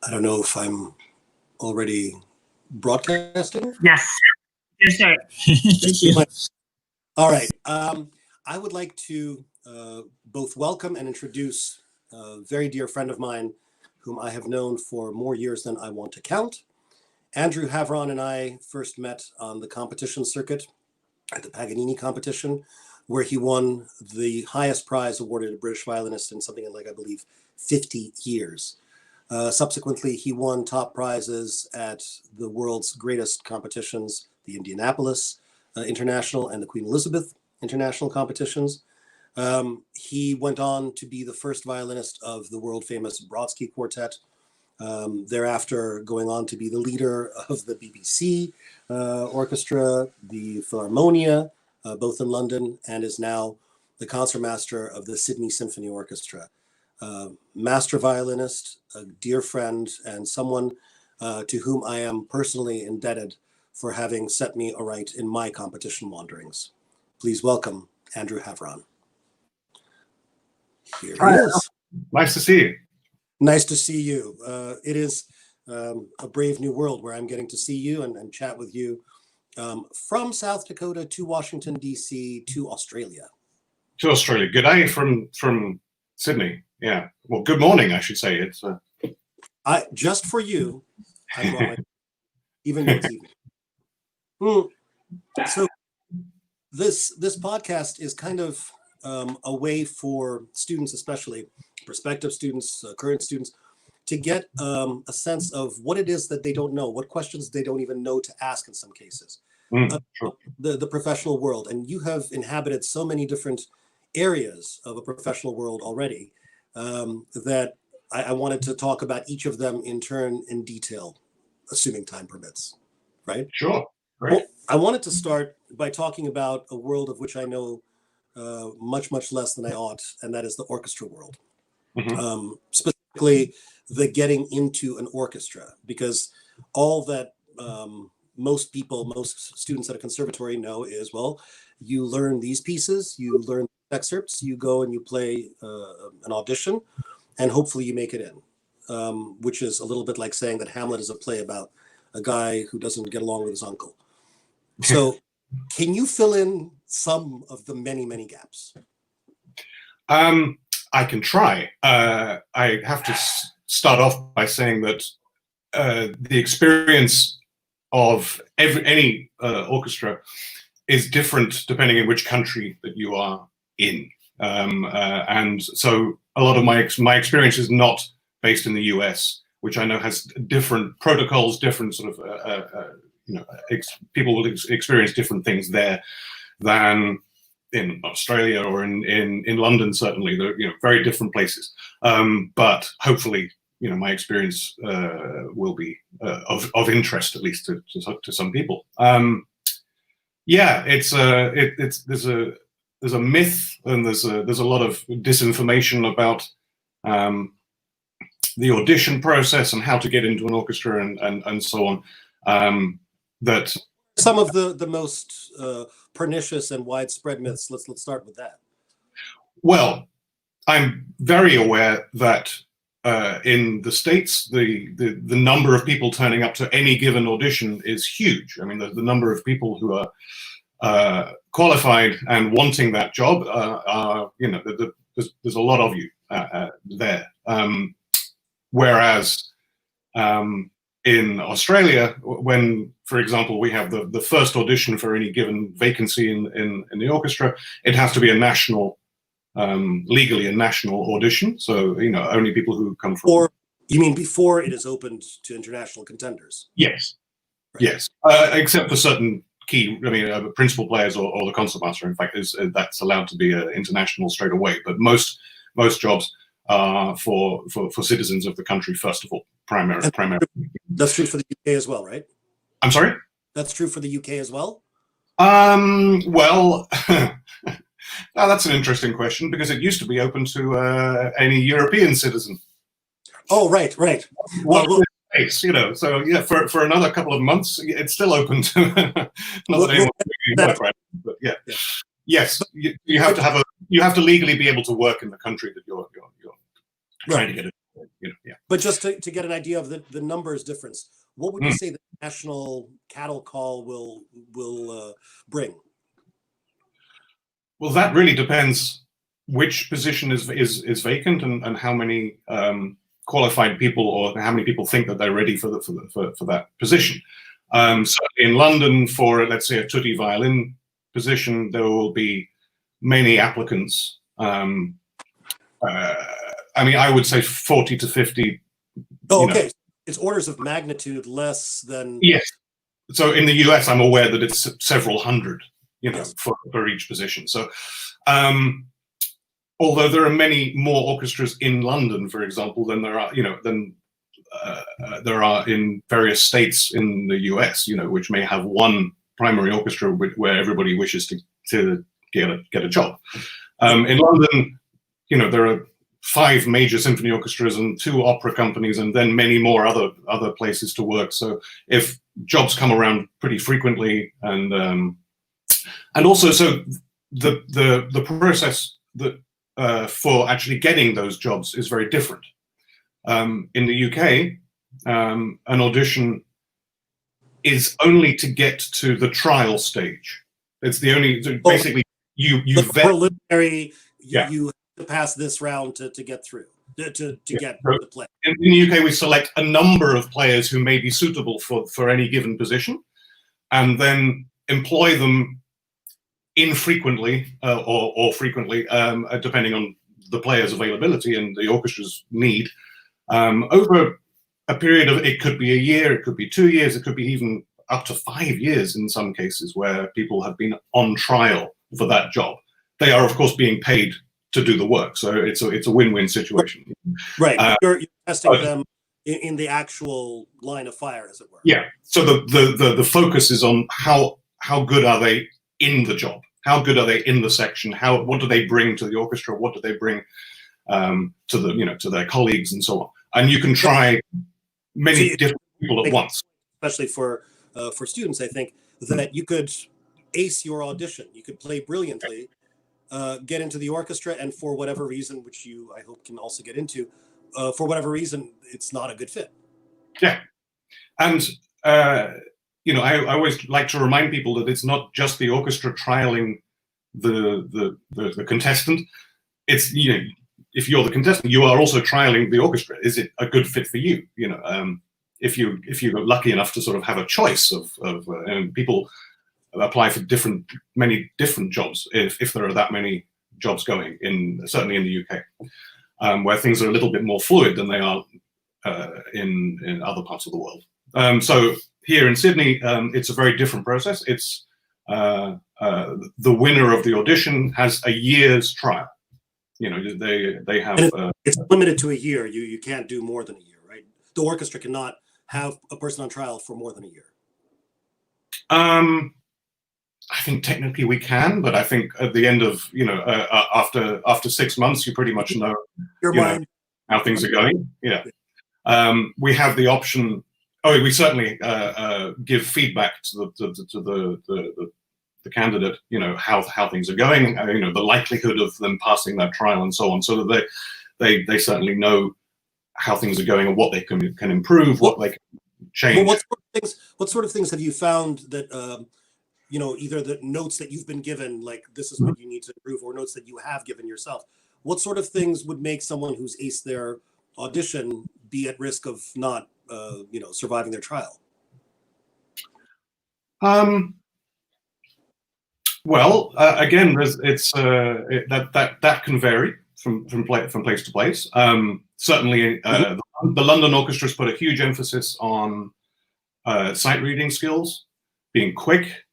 I don't know if I'm already broadcasting. Yes. Yes, sir. Thank you. All right. I would like to both welcome and introduce a very dear friend of mine whom I have known for more years than I want to count. Andrew Haveron and I first met on the competition circuit at the Paganini competition, where he won the highest prize awarded to British violinists in something like, I believe, 50 years. Subsequently, he won top prizes at the world's greatest competitions, the Indianapolis International and the Queen Elizabeth International competitions. He went on to be the first violinist of the world famous Brodsky Quartet, thereafter going on to be the leader of the BBC Orchestra, the Philharmonia, both in London, and is now the concertmaster of the Sydney Symphony Orchestra. Master violinist, a dear friend, and someone to whom I am personally indebted for having set me aright in my competition wanderings. Please welcome Andrew Haveron. Here he is. Nice to see you. Nice to see you. It is a brave new world where I'm getting to see you and chat with you from South Dakota to Washington, D.C. to Australia. To Australia. Good day from Sydney. Yeah. Well, good morning, I should say. It's just for you, I brought my, even though it's evening. So this podcast is kind of a way for students, especially prospective students, current students, to get a sense of what it is that they don't know, what questions they don't even know to ask in some cases, sure. the professional world. And you have inhabited so many different areas of a professional world already that I wanted to talk about each of them in turn in detail, assuming time permits, right? Sure. Great. Well, I wanted to start by talking about a world of which I know much less than I ought, and that is the orchestra world. Mm-hmm. Specifically, the getting into an orchestra, because all that most students at a conservatory know is, well, you learn these pieces, you learn excerpts, you go and you play an audition, and hopefully you make it in, which is a little bit like saying that Hamlet is a play about a guy who doesn't get along with his uncle. So can you fill in some of the many gaps? I can try. I have to start off by saying that the experience of any orchestra is different depending on which country that you are in. And so a lot of my experience is not based in the US, which I know has different protocols, different sort of, people will experience different things there than in Australia or in London. Certainly, they're very different places. But hopefully, my experience will be of interest, at least to some people. Yeah, there's a myth and there's a lot of disinformation about the audition process and how to get into an orchestra and so on. That some of the most pernicious and widespread myths. Let's start with that. Well, I'm very aware that in the States, the number of people turning up to any given audition is huge. I mean, the number of people who are qualified and wanting that job there's a lot of you there. Whereas in Australia, when, for example, we have the first audition for any given vacancy in the orchestra, it has to be a national, legally a national audition. So, only people who come from... Or, you mean before it is opened to international contenders? Yes. Right. Yes. Except for certain key, principal players or the concertmaster, in fact, that's allowed to be international straight away. But most jobs are for citizens of the country, first of all, primarily. That's true for the UK as well, right? I'm sorry? That's true for the UK as well? Well, now that's an interesting question, because it used to be open to any European citizen. Oh, right. Well, so yeah, for another couple of months, it's still open to not that anyone work, right? But yeah. Yes, you have to legally be able to work in the country that you're trying to get it. Yeah. But just to get an idea of the numbers difference, what would you say the national cattle call will bring? Well, that really depends which position is vacant and how many qualified people or how many people think that they're ready for that position. So in London, for let's say a tutti violin position, there will be many applicants. I mean, I would say 40 to 50. Oh, okay. It's orders of magnitude less than. Yes. So in the US, I'm aware that it's several hundred, Yes. for each position. So, although there are many more orchestras in London, for example, than there are, there are in various states in the US, which may have one primary orchestra where everybody wishes to get a job. In London, there are 5 major symphony orchestras and 2 opera companies, and then many more other places to work. So if jobs come around pretty frequently, and also so the process that for actually getting those jobs is very different. In the UK, an audition is only to get to the trial stage. It's the only basically you vet preliminary. Yeah. You to pass this round to get through to get the play. In the UK, we select a number of players who may be suitable for any given position, and then employ them infrequently or frequently, depending on the player's availability and the orchestra's need, over a period of, it could be a year, it could be 2 years, it could be even up to 5 years in some cases, where people have been on trial for that job. They are, of course, being paid to do the work, so it's a win-win situation. Right, you're testing them in the actual line of fire, as it were. Yeah. So the focus is on how good are they in the job? How good are they in the section? What do they bring to the orchestra? What do they bring to their colleagues and so on? And you can try many different people at once. Especially for students, I think that you could ace your audition. You could play brilliantly, get into the orchestra, and for whatever reason, which you, I hope, can also get into, for whatever reason, it's not a good fit. Yeah. And, I always like to remind people that it's not just the orchestra trialing the contestant. It's, if you're the contestant, you are also trialing the orchestra. Is it a good fit for you? If you're lucky enough to sort of have a choice of and people apply for many different jobs, if there are that many jobs going, certainly in the UK, where things are a little bit more fluid than they are in other parts of the world. So here in Sydney, it's a very different process. It's the winner of the audition has a year's trial. They have. It's limited to a year. You can't do more than a year, right? The orchestra cannot have a person on trial for more than a year. I think technically we can, but I think at the end of after 6 months, you pretty much know how things are going. Yeah. We have the option. Oh, we certainly give feedback to the candidate. How things are going. The likelihood of them passing that trial and so on, so that they certainly know how things are going and what they can improve, what they can change. Well, what sort of things have you found that either the notes that you've been given, like this is what you need to improve, or notes that you have given yourself? What sort of things would make someone who's aced their audition be at risk of not surviving their trial? Well, again, that can vary from place to place. Certainly, the London orchestras put a huge emphasis on sight reading skills, being quick.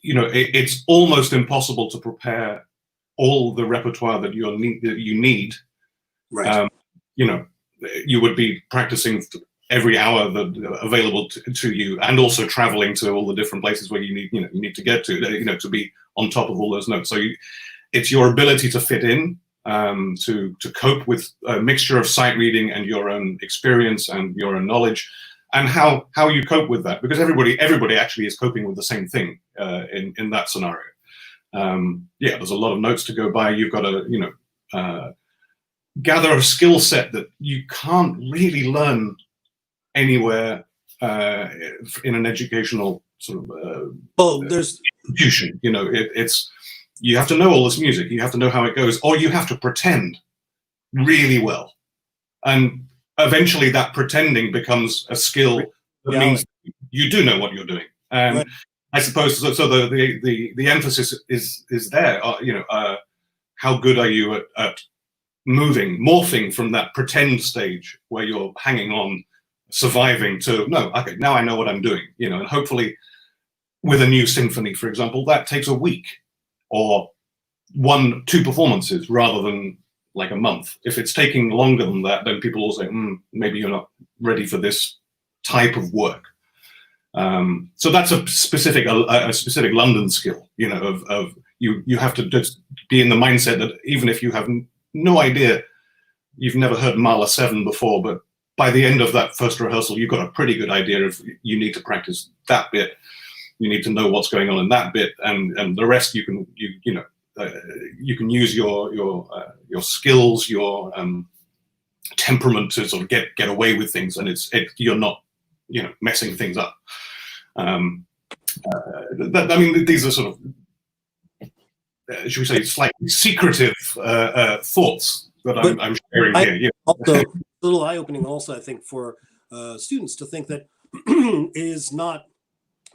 It's almost impossible to prepare all the repertoire that you need. Right. You would be practicing every hour available to you, and also traveling to all the different places where you need to get to be on top of all those notes. So it's your ability to fit in, to cope with a mixture of sight reading and your own experience and your own knowledge, and how you cope with that, because everybody actually is coping with the same thing in that scenario. There's a lot of notes to go by. You've got to gather a skill set that you can't really learn anywhere in an educational sort of there's institution. You know, it's you have to know all this music, you have to know how it goes, or you have to pretend really well, and eventually that pretending becomes a skill that means you do know what you're doing. And right. I suppose so. The emphasis is there. You know, how good are you at morphing from that pretend stage where you're hanging on, surviving, to no, okay, now I know what I'm doing. You know, and hopefully with a new symphony, for example, that takes a week or 1-2 performances rather than like a month. If it's taking longer than that, then people will say, maybe you're not ready for this type of work. So that's a specific London skill, you know, of you have to just be in the mindset that even if you have no idea, you've never heard Mahler 7 before, but by the end of that first rehearsal, you've got a pretty good idea of you need to practice that bit. You need to know what's going on in that bit, and the rest you can use your skills, your temperament to sort of get away with things, and you're not, you know, messing things up. I mean, these are sort of, should we say, slightly secretive thoughts that I'm sharing here. Yeah. Also, a little eye-opening also, I think, for students to think that it is not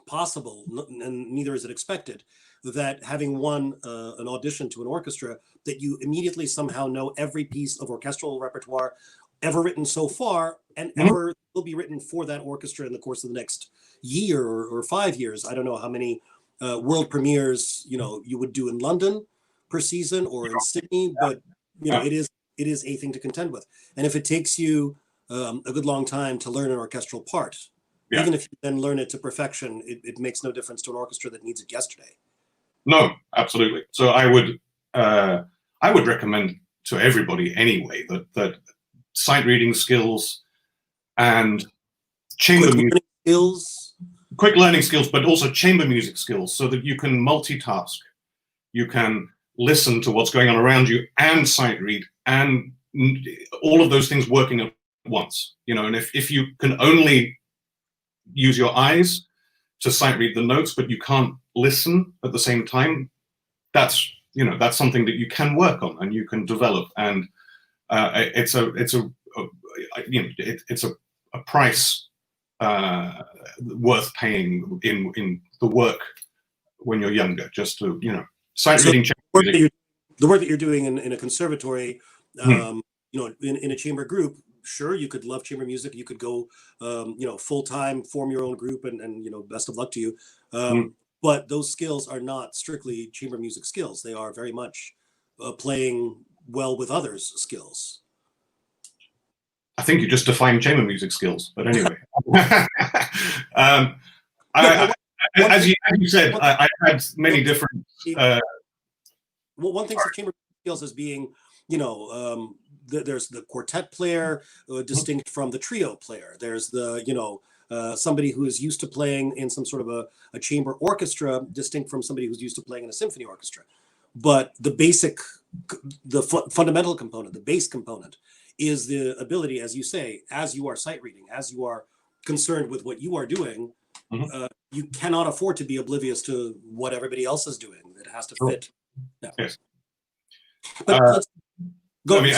possible, and neither is it expected, that having won an audition to an orchestra, that you immediately somehow know every piece of orchestral repertoire ever written so far, and ever will be written for that orchestra in the course of the next year or 5 years. I don't know how many world premieres, you know, you would do in London per season or in Sydney, but you know, it is a thing to contend with. And if it takes you a good long time to learn an orchestral part, even if you then learn it to perfection, it makes no difference to an orchestra that needs it yesterday. No, absolutely. So I would recommend to everybody anyway that sight reading skills and chamber music skills, quick learning skills, but also chamber music skills, so that you can multitask, you can listen to what's going on around you and sight read, and all of those things working at once. You know, and if you can only use your eyes to sight read the notes, but you can't listen at the same time, that's something that you can work on and you can develop, and it's a price worth paying in the work when you're younger, just to, you know, sight reading. The work that you're doing in a conservatory, you know, in a chamber group, sure, you could love chamber music, you could go, you know, full-time, form your own group, and you know, best of luck to you. But those skills are not strictly chamber music skills. They are very much playing well with others skills. I think you just defined chamber music skills, but anyway. As you said, I had many different. Well, one thing for chamber skills is being, you know, there's the quartet player distinct from the trio player. There's the, you know, somebody who is used to playing in some sort of a chamber orchestra distinct from somebody who's used to playing in a symphony orchestra. But the basic, the fundamental component, the base component, is the ability, as you say, as you are sight reading, as you are concerned with what you are doing, you cannot afford to be oblivious to what everybody else is doing. It has to fit. Yeah. Yes. But let's go. I mean,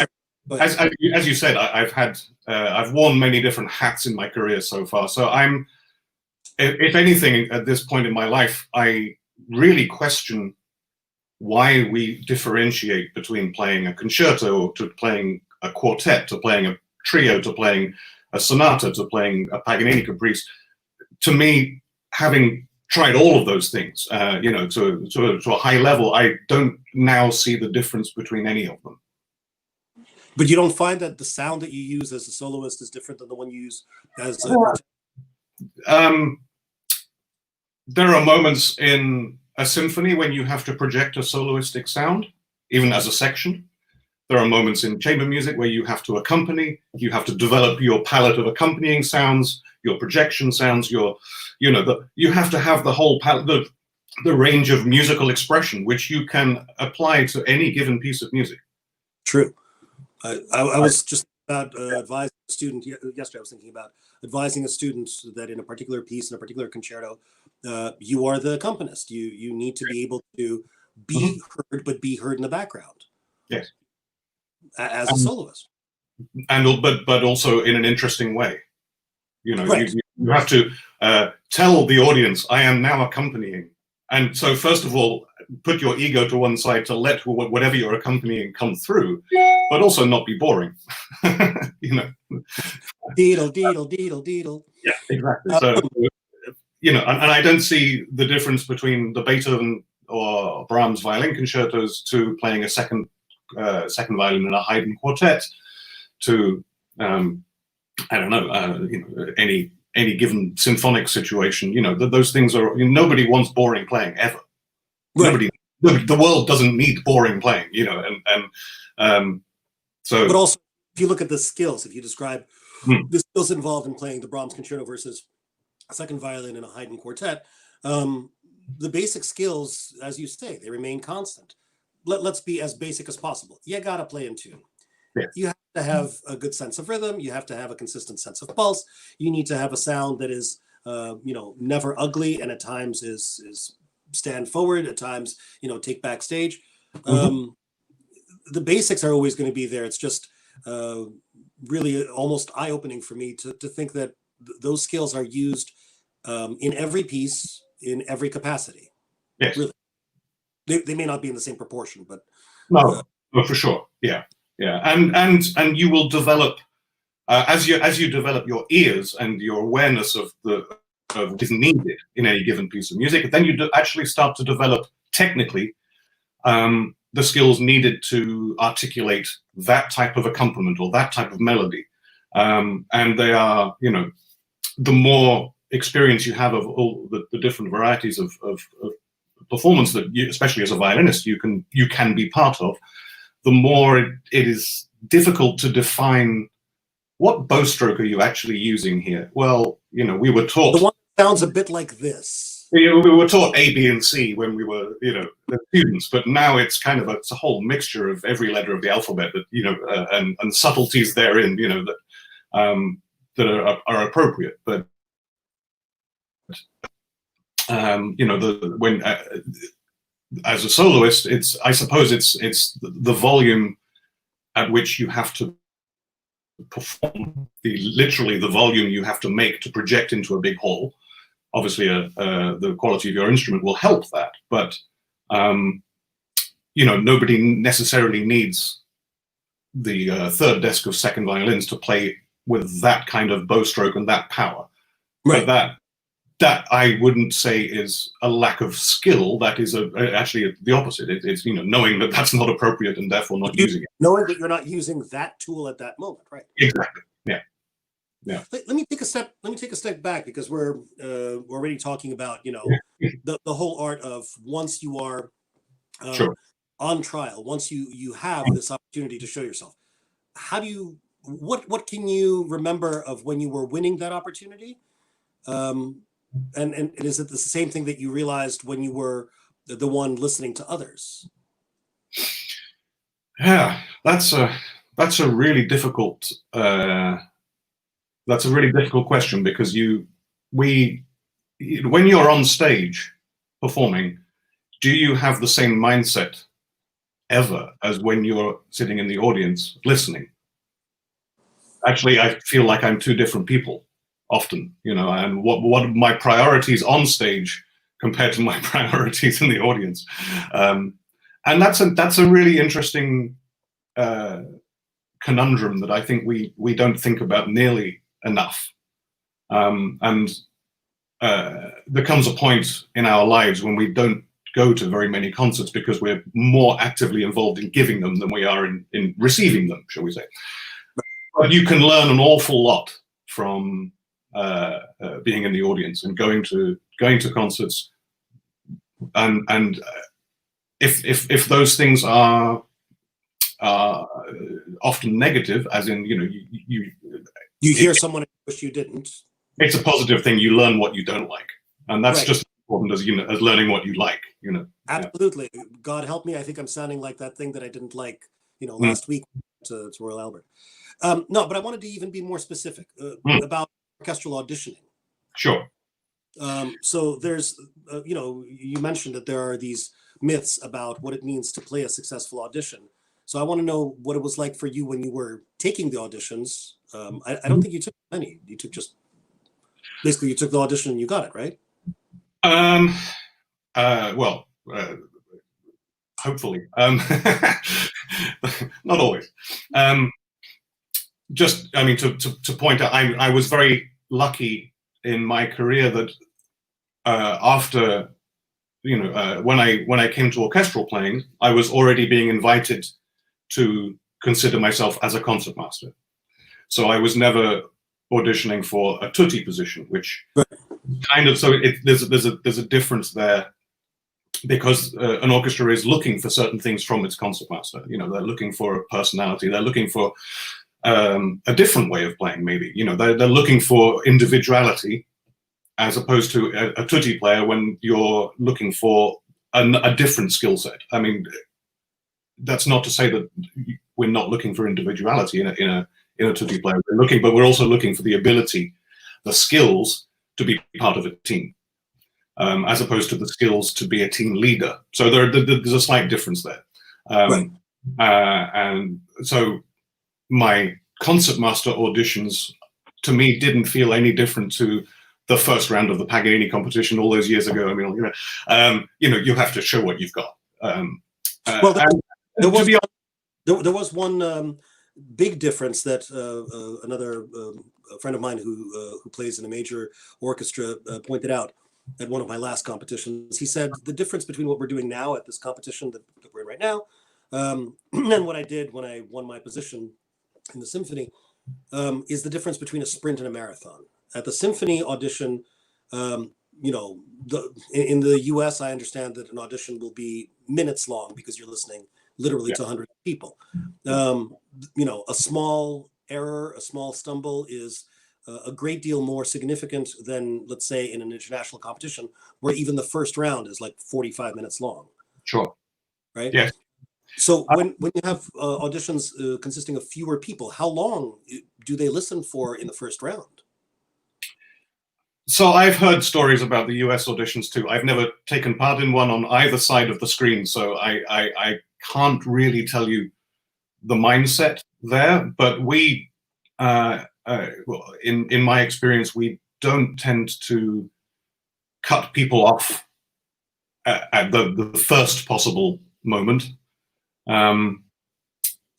as you said, I've worn many different hats in my career so far. So if anything, at this point in my life, I really question why we differentiate between playing a concerto to playing a quartet, to playing a trio, to playing a sonata, to playing a Paganini caprice. To me, having tried all of those things, you know, to a high level, I don't now see the difference between any of them. But you don't find that the sound that you use as a soloist is different than the one you use as a quartet? There are moments in a symphony when you have to project a soloistic sound, even as a section. There are moments in chamber music where you have to accompany, you have to develop your palette of accompanying sounds, your projection sounds, you have to have the whole palette, the range of musical expression, which you can apply to any given piece of music. True. I was just about advising a student yesterday. I was thinking about advising a student that in a particular piece, in a particular concerto, you are the accompanist. You need to be able to be heard, but be heard in the background. Yes. As a soloist. And but also in an interesting way. You know, right. you have to tell the audience, I am now accompanying. And so first of all, put your ego to one side to let whatever you're accompanying come through, but also not be boring. You know. Deedle, deedle, deedle, deedle. Yeah, exactly. So, you know, and I don't see the difference between the Beethoven or Brahms violin concertos to playing a second violin in a Haydn quartet, to I don't know, you know, any given symphonic situation. You know, those things are, you know, nobody wants boring playing ever. Right. The world doesn't need boring playing. You know, and so. But also, if you look at the skills, if you describe the skills involved in playing the Brahms concerto versus a second violin in a Haydn quartet, the basic skills, as you say, they remain constant. Let's be as basic as possible. You gotta play in tune. Yeah. You have to have a good sense of rhythm. You have to have a consistent sense of pulse. You need to have a sound that is, you know, never ugly, and at times is stand forward. At times, you know, take backstage. The basics are always going to be there. It's just really almost eye-opening for me to think that those skills are used in every piece, in every capacity. Yes. Really. They may not be in the same proportion, but no, for sure. Yeah, yeah, and you will develop as you develop your ears and your awareness of what is needed in any given piece of music. Then you actually start to develop technically the skills needed to articulate that type of accompaniment or that type of melody, and they are, you know, the more experience you have of all the different varieties of performance that you, especially as a violinist, you can be part of, the more it is difficult to define what bow stroke are you actually using here. Well, you know, we were taught. The one that sounds a bit like this. We were taught A, B, and C when we were, you know, students, but now it's kind of it's a whole mixture of every letter of the alphabet that, you know, and subtleties therein, you know, that are appropriate, but. You know, when as a soloist, I suppose it's the volume at which you have to perform, literally the volume you have to make to project into a big hall. Obviously, the quality of your instrument will help that, but you know, nobody necessarily needs the third desk of second violins to play with that kind of bow stroke and that power. Right. But that I wouldn't say is a lack of skill. That is actually the opposite. It's, you know, knowing that that's not appropriate and therefore not using it. Knowing that you're not using that tool at that moment, right? Exactly. Yeah. Yeah. Let me take a step. Let me take a step back, because we're already talking about, you know, the whole art of once you are sure. on trial, once you have this opportunity to show yourself. How do you what can you remember of when you were winning that opportunity? And is it the same thing that you realized when you were the one listening to others? Yeah, that's a really difficult question, because when you're on stage performing, do you have the same mindset ever as when you're sitting in the audience listening? Actually, I feel like I'm two different people often, you know, and what my priorities on stage compared to my priorities in the audience, and that's a really interesting conundrum that I think we don't think about nearly enough, and there comes a point in our lives when we don't go to very many concerts because we're more actively involved in giving them than we are in receiving them, shall we say. But you can learn an awful lot from being in the audience and going to concerts, and if those things are often negative, as in, you know, you hear someone wish you didn't. It's a positive thing. You learn what you don't like, and that's right. Just as important as, you know, as learning what you like. You know. Absolutely. Yeah. God help me. I think I'm sounding like that thing that I didn't like, you know, last week to Royal Albert. No, but I wanted to even be more specific about orchestral auditioning. Sure. So there's, you mentioned that there are these myths about what it means to play a successful audition. So I want to know what it was like for you when you were taking the auditions. I don't think you took many. You took basically you took the audition and you got it, right? Well, hopefully. Not always. To point out, I was very lucky in my career that after, when I came to orchestral playing, I was already being invited to consider myself as a concertmaster. So I was never auditioning for a tutti position, which kind of, so there's a difference there, because an orchestra is looking for certain things from its concertmaster. They're looking for a personality. They're looking for a different way of playing, maybe. They're looking for individuality, as opposed to a tutti player when you're looking for a different skill set. I mean, that's not to say that we're not looking for individuality in a tutti player. But we're also looking for the ability, the skills to be part of a team, as opposed to the skills to be a team leader. So there's a slight difference there. And so my concertmaster auditions, to me, didn't feel any different to the first round of the Paganini competition all those years ago. I mean, you have to show what you've got. There was one big difference that another friend of mine who plays in a major orchestra pointed out at one of my last competitions. He said the difference between what we're doing now at this competition that we're in right now, and what I did when I won my position in the symphony, is the difference between a sprint and a marathon. At the symphony audition, in the US, I understand that an audition will be minutes long because you're listening literally to 100 people. A small error, a small stumble is a great deal more significant than, let's say, in an international competition where even the first round is like 45 minutes long. Sure. Right? Yes. So when you have auditions consisting of fewer people, how long do they listen for in the first round? So I've heard stories about the US auditions too. I've never taken part in one on either side of the screen, so I can't really tell you the mindset there. But we, in my experience, we don't tend to cut people off at the first possible moment.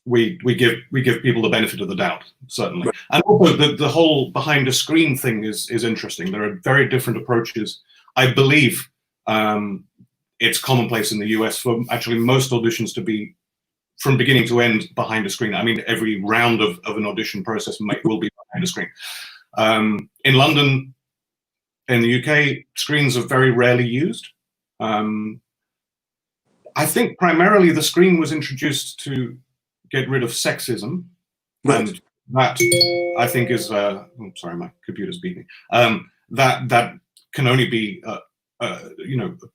We give people the benefit of the doubt, certainly. Right. And also the whole behind a screen thing is interesting. There are very different approaches. I believe it's commonplace in the US for actually most auditions to be from beginning to end behind a screen. I mean, every round of an audition process will be behind a screen. In London, in the UK, screens are very rarely used. I think primarily the screen was introduced to get rid of sexism, right. And that I think is. I'm sorry, my computer's beeping. That can only be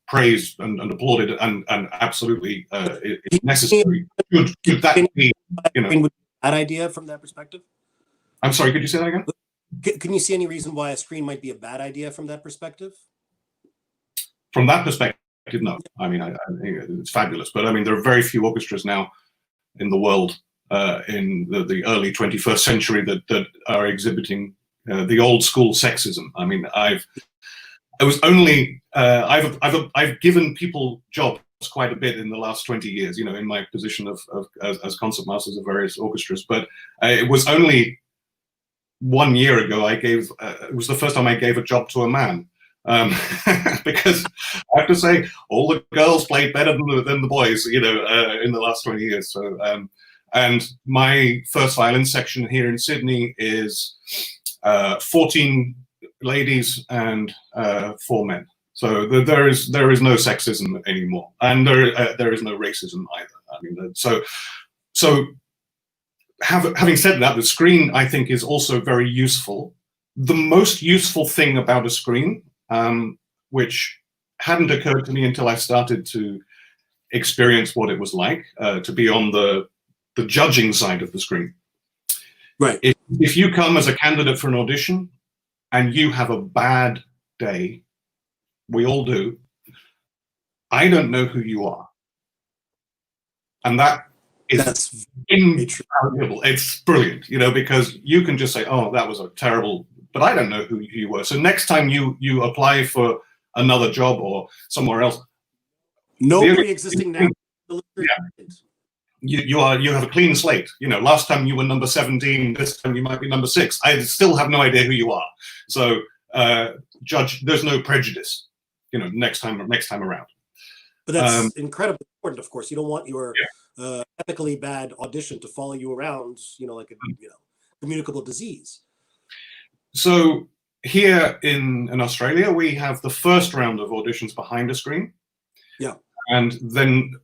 praised and applauded and absolutely is necessary. Could that be an idea from that perspective? I'm sorry, could you say that again? Can you see any reason why a screen might be a bad idea from that perspective? From that perspective, no. I mean, I think it's fabulous, but I mean, there are very few orchestras now in the world in the early 21st century that are exhibiting the old school sexism. I mean, I've given people jobs quite a bit in the last 20 years, in my position as concertmasters of various orchestras, but it was only 1 year ago it was the first time I gave a job to a man. Because I have to say, all the girls played better than the boys, in the last 20 years. So, and my first violin section here in Sydney is 14 ladies and 4 men. So there is no sexism anymore, and there is no racism either. I mean, so having said that, the screen I think is also very useful. The most useful thing about a screen, which hadn't occurred to me until I started to experience what it was like to be on the the judging side of the screen. Right. If you come as a candidate for an audition and you have a bad day, we all do, I don't know who you are. And that's invaluable. It's brilliant, you know, because you can just say, oh, that was a terrible, but I don't know who you were. So next time you apply for another job or somewhere else, no pre-existing now. Yeah. You have a clean slate. You know, last time you were number 17, this time you might be number 6. I still have no idea who you are. So judge, there's no prejudice, you know, next time around. But that's incredibly important, of course. You don't want your epically bad audition to follow you around, you know, like a communicable disease. So here in Australia, we have the first round of auditions behind a screen. Yeah. And then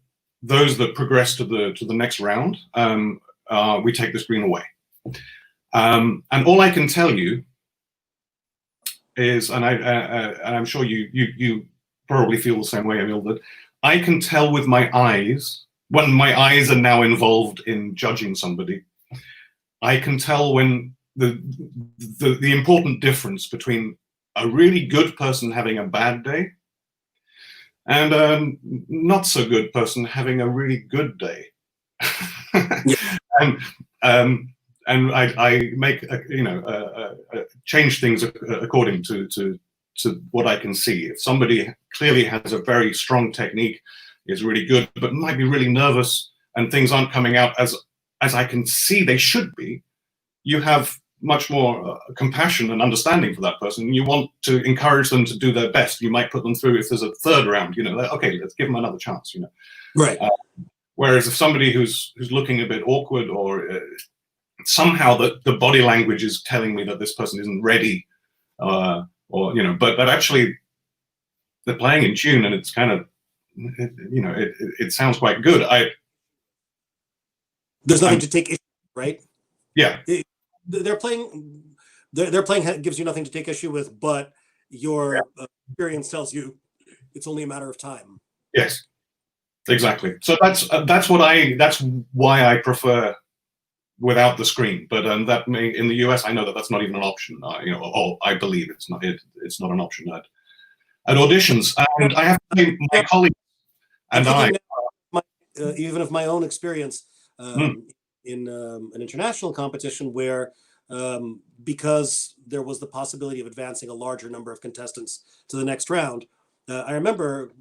those that progress to the next round, we take the screen away. And all I can tell you is, and I'm sure you probably feel the same way, Emil, that I can tell with my eyes, when my eyes are now involved in judging somebody, I can tell when the important difference between a really good person having a bad day and a not so good person having a really good day. And I make change things according to what I can see. If somebody clearly has a very strong technique, is really good, but might be really nervous and things aren't coming out as I can see they should be, you have much more compassion and understanding for that person. You want to encourage them to do their best. You might put them through, if there's a third round, you know, like, okay, let's give them another chance, you know. Right. Whereas if somebody who's looking a bit awkward, or somehow the body language is telling me that this person isn't ready, or you know, but actually they're playing in tune and it's kind of, you know, it sounds quite good. There's nothing to take issue, right? Yeah. They're playing gives you nothing to take issue with, but your experience tells you it's only a matter of time. Yes, exactly. So that's why I prefer without the screen. But that may, in the US, I know that that's not even an option. You know, or I believe it's not an option at auditions. And I have to say, my colleagues and even of my own experience. In an international competition where, because there was the possibility of advancing a larger number of contestants to the next round, I remember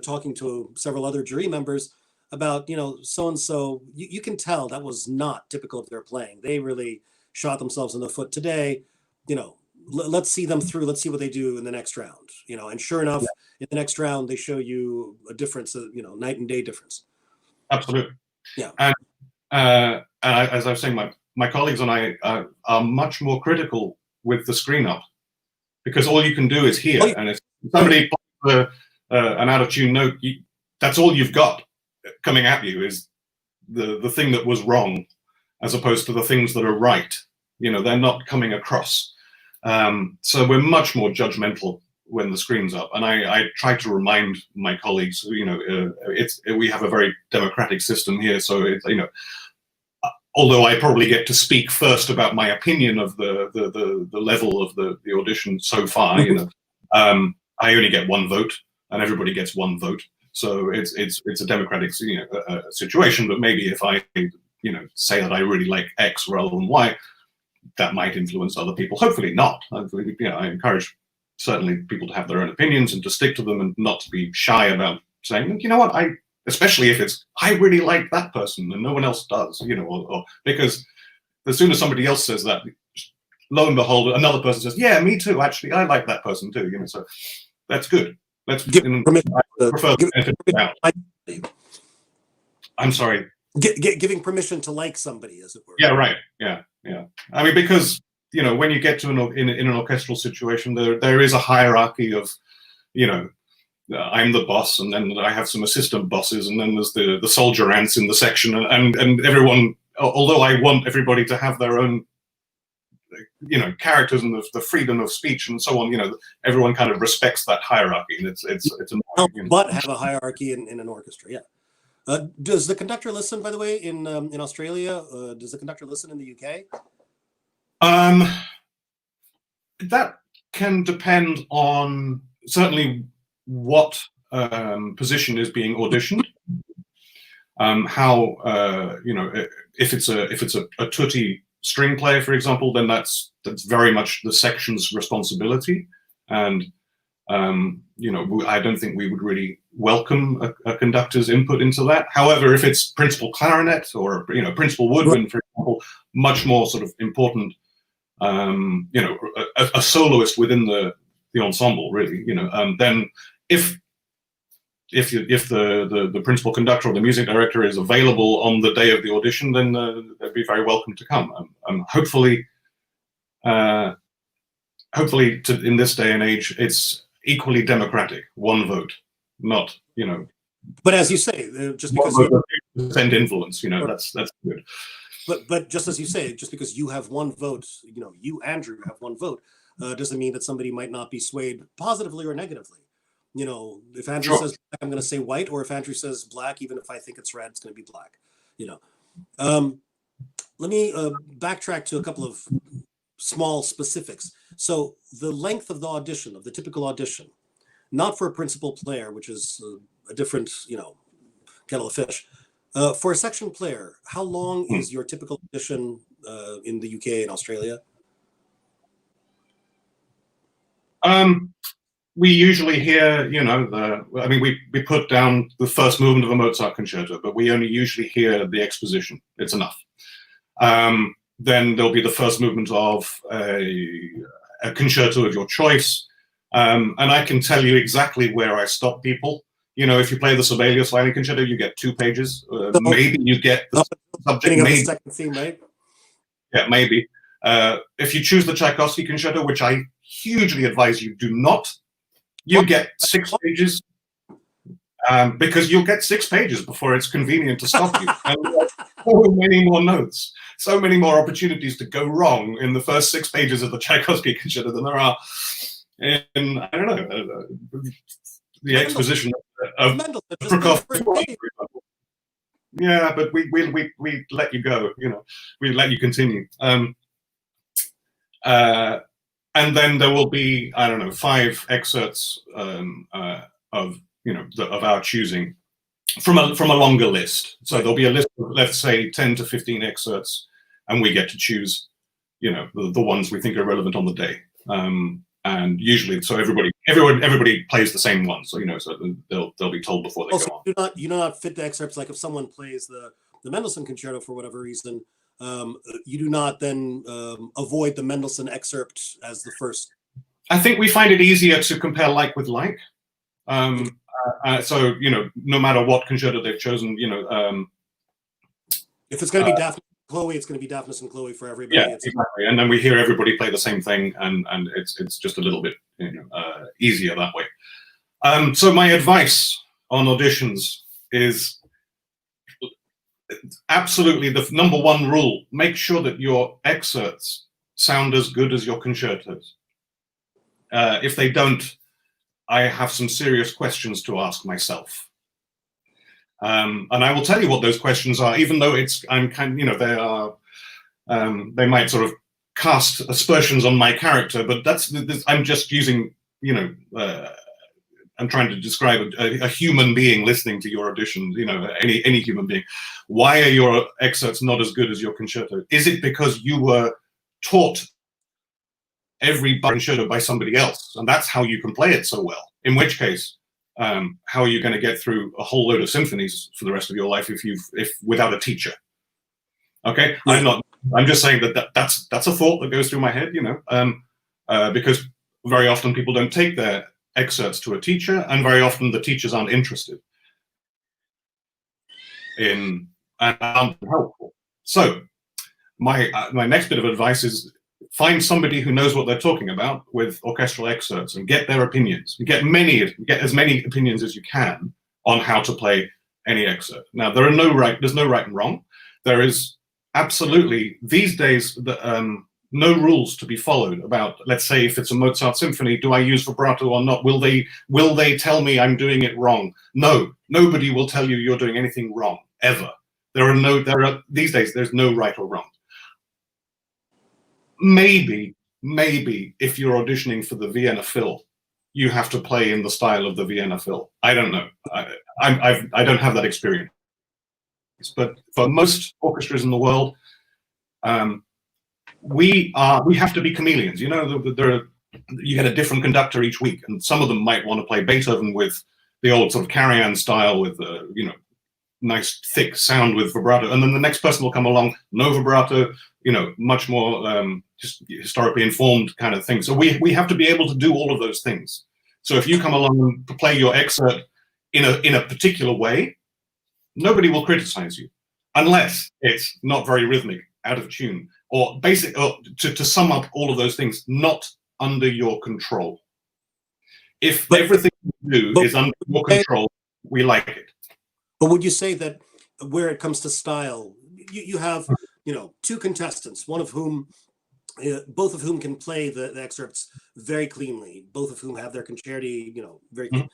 talking to several other jury members about, you know, so-and-so, you can tell that was not typical of their playing. They really shot themselves in the foot today. You know, let's see them through. Let's see what they do in the next round. You know, and sure enough, in the next round, they show you a difference, you know, night and day difference. Absolutely. Yeah. And as I was saying, my colleagues and I are much more critical with the screen up, because all you can do is hear. And if somebody plays an out of tune note, that's all you've got coming at you is the thing that was wrong, as opposed to the things that are right. You know, they're not coming across. So we're much more judgmental when the screen's up. And I try to remind my colleagues, you know, we have a very democratic system here. So it's, you know, although I probably get to speak first about my opinion of the level of the audition so far, you know, I only get one vote and everybody gets one vote. So it's a democratic, you know, situation. But maybe if I, you know, say that I really like X rather than Y, that might influence other people. Hopefully not. Hopefully, you know, I encourage certainly people to have their own opinions and to stick to them and not to be shy about saying, you know what, especially if it's, I really like that person and no one else does, you know, or because as soon as somebody else says that, lo and behold, another person says, yeah, me too, actually, I like that person too, you know, so that's good. Let's give permission. I'm sorry. Giving permission to like somebody, as it were. Yeah, right. Yeah. I mean, because, you know, when you get to in an orchestral situation, there is a hierarchy of, you know, I'm the boss, and then I have some assistant bosses, and then there's the soldier ants in the section, and everyone. Although I want everybody to have their own, you know, characters and the freedom of speech and so on, you know, everyone kind of respects that hierarchy, and it's annoying, you know. But have a hierarchy in an orchestra, yeah. Does the conductor listen, by the way, in Australia? Does the conductor listen in the UK? That can depend on certainly what position is being auditioned. How if it's a tutti string player, for example, then that's very much the section's responsibility, and I don't think we would really welcome a conductor's input into that. However, if it's principal clarinet or principal woodwind, for example, much more sort of important, a soloist within the ensemble, really, then if the principal conductor or the music director is available on the day of the audition, then they'd be very welcome to come. Hopefully, in this day and age, it's equally democratic. One vote, not But as you say, just because you send influence, that's good. But just as you say, just because you have one vote, you, Andrew, have one vote, doesn't mean that somebody might not be swayed positively or negatively. If Andrew says black, I'm going to say white, or if Andrew says black, even if I think it's red, it's going to be black. Let me backtrack to a couple of small specifics. So the length of the audition, of the typical audition, not for a principal player, which is a different, kettle of fish. For a section player, how long is your typical audition in the UK and Australia? We usually hear, we put down the first movement of a Mozart concerto, but we only usually hear the exposition. It's enough. Then there'll be the first movement of a concerto of your choice. And I can tell you exactly where I stop people. If you play the Sibelius violin concerto, you get 2 pages. Maybe you get the subject. Maybe. The second theme, right? Yeah, maybe. If you choose the Tchaikovsky concerto, which I hugely advise you do not, you get 6 pages. Because you'll get 6 pages before it's convenient to stop you. And so many more notes, so many more opportunities to go wrong in the first 6 pages of the Tchaikovsky concerto than there are in, I don't know, the exposition of Prokofiev. Yeah, but we let you go, we let you continue. And then there will be, I don't know, 5 excerpts of our choosing from a longer list. So there'll be a list of, let's say, 10 to 15 excerpts, and we get to choose, the ones we think are relevant on the day. And usually, so everybody plays the same one. So so they'll be told before they go on. You do not fit the excerpts. Like if someone plays the Mendelssohn concerto for whatever reason, you do not then avoid the Mendelssohn excerpt as the first. I think we find it easier to compare like with like. So no matter what concerto they've chosen, if it's going to be Daphne and Chloe, it's going to be Daphne and Chloe for everybody. Yeah, exactly. And then we hear everybody play the same thing, and it's just a little bit easier that way. So my advice on auditions is absolutely the number 1 rule: make sure that your excerpts sound as good as your concertos. If they don't, I have some serious questions to ask myself. And I will tell you what those questions are, even though they are, they might sort of cast aspersions on my character, but I'm just using, I'm trying to describe a human being listening to your audition, any human being. Why are your excerpts not as good as your concerto? Is it because you were taught every concerto by somebody else, and that's how you can play it so well? In which case, how are you going to get through a whole load of symphonies for the rest of your life if without a teacher? Okay, I'm just saying that's a thought that goes through my head, because very often people don't take their excerpts to a teacher, and very often the teachers aren't interested in and aren't helpful. So my next bit of advice is find somebody who knows what they're talking about with orchestral excerpts and get their opinions. Get as many opinions as you can on how to play any excerpt. Now, there's no right and wrong. There is absolutely, these days, no rules to be followed about, let's say, if it's a Mozart symphony, do I use vibrato or not? Will they tell me I'm doing it wrong? No, nobody will tell you you're doing anything wrong, ever. These days, there's no right or wrong. Maybe if you're auditioning for the Vienna Phil, you have to play in the style of the Vienna Phil. I don't know. I don't have that experience. But for most orchestras in the world, we have to be chameleons. You know, you get a different conductor each week, and some of them might want to play Beethoven with the old sort of Karajan style with you know, nice thick sound with vibrato, and then the next person will come along, no vibrato, you know, much more just historically informed kind of thing. So we have to be able to do all of those things. So if you come along and play your excerpt in a particular way, nobody will criticize you, unless it's not very rhythmic, out of tune, or to sum up all of those things, not under your control. If everything you do is under your control, we like it. But would you say that where it comes to style, you have, you know, two contestants, one of whom, both of whom can play the excerpts very cleanly, both of whom have their concerti, you know, very clean.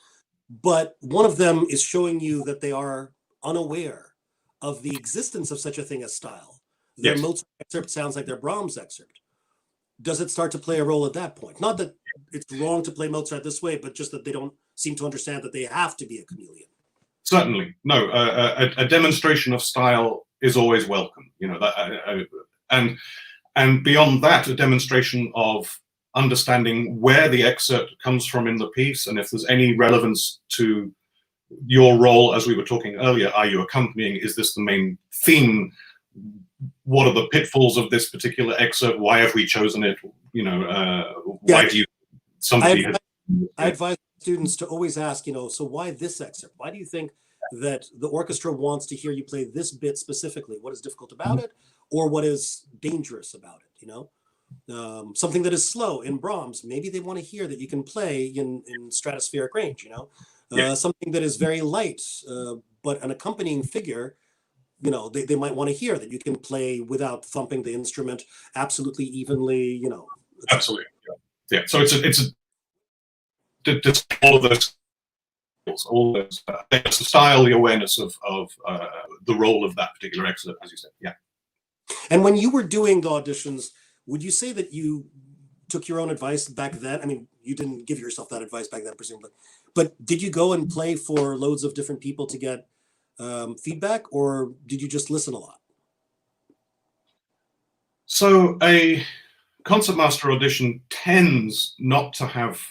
But one of them is showing you that they are unaware of the existence of such a thing as style. Their Mozart excerpt sounds like their Brahms excerpt. Does it start to play a role at that point? Not that it's wrong to play Mozart this way, but just that they don't seem to understand that they have to be a chameleon. Certainly, no. A demonstration of style is always welcome. You know that, and beyond that, a demonstration of understanding where the excerpt comes from in the piece, and if there's any relevance to your role, as we were talking earlier. Are you accompanying? Is this the main theme? What are the pitfalls of this particular excerpt? Why have we chosen it? You know, why do you? I advise students to always ask, you know, so why this excerpt? Why do you think that the orchestra wants to hear you play this bit specifically? What is difficult about it, or what is dangerous about it? You know, something that is slow in Brahms, maybe they want to hear that you can play in stratospheric range. You know, something that is very light, but an accompanying figure. You know, they might want to hear that you can play without thumping the instrument absolutely evenly. You know, absolutely, yeah. So it's all of those, the style, the awareness of the role of that particular excerpt, as you said, yeah. And when you were doing the auditions, would you say that you took your own advice back then? I mean, you didn't give yourself that advice back then, presumably, but did you go and play for loads of different people to get feedback, or did you just listen a lot? So a concertmaster audition tends not to have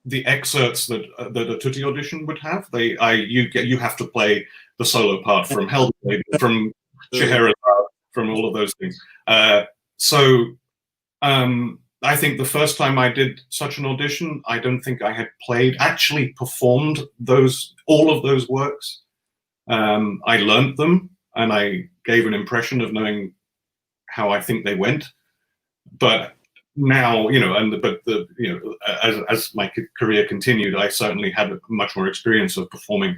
the excerpts that a tutti audition would have. You have to play the solo part from Helpmann, from Scheherazade, from all of those things. I think the first time I did such an audition, I don't think I had actually performed all of those works. I learned them, and I gave an impression of knowing how I think they went. But now, you know, as my career continued, I certainly had much more experience of performing,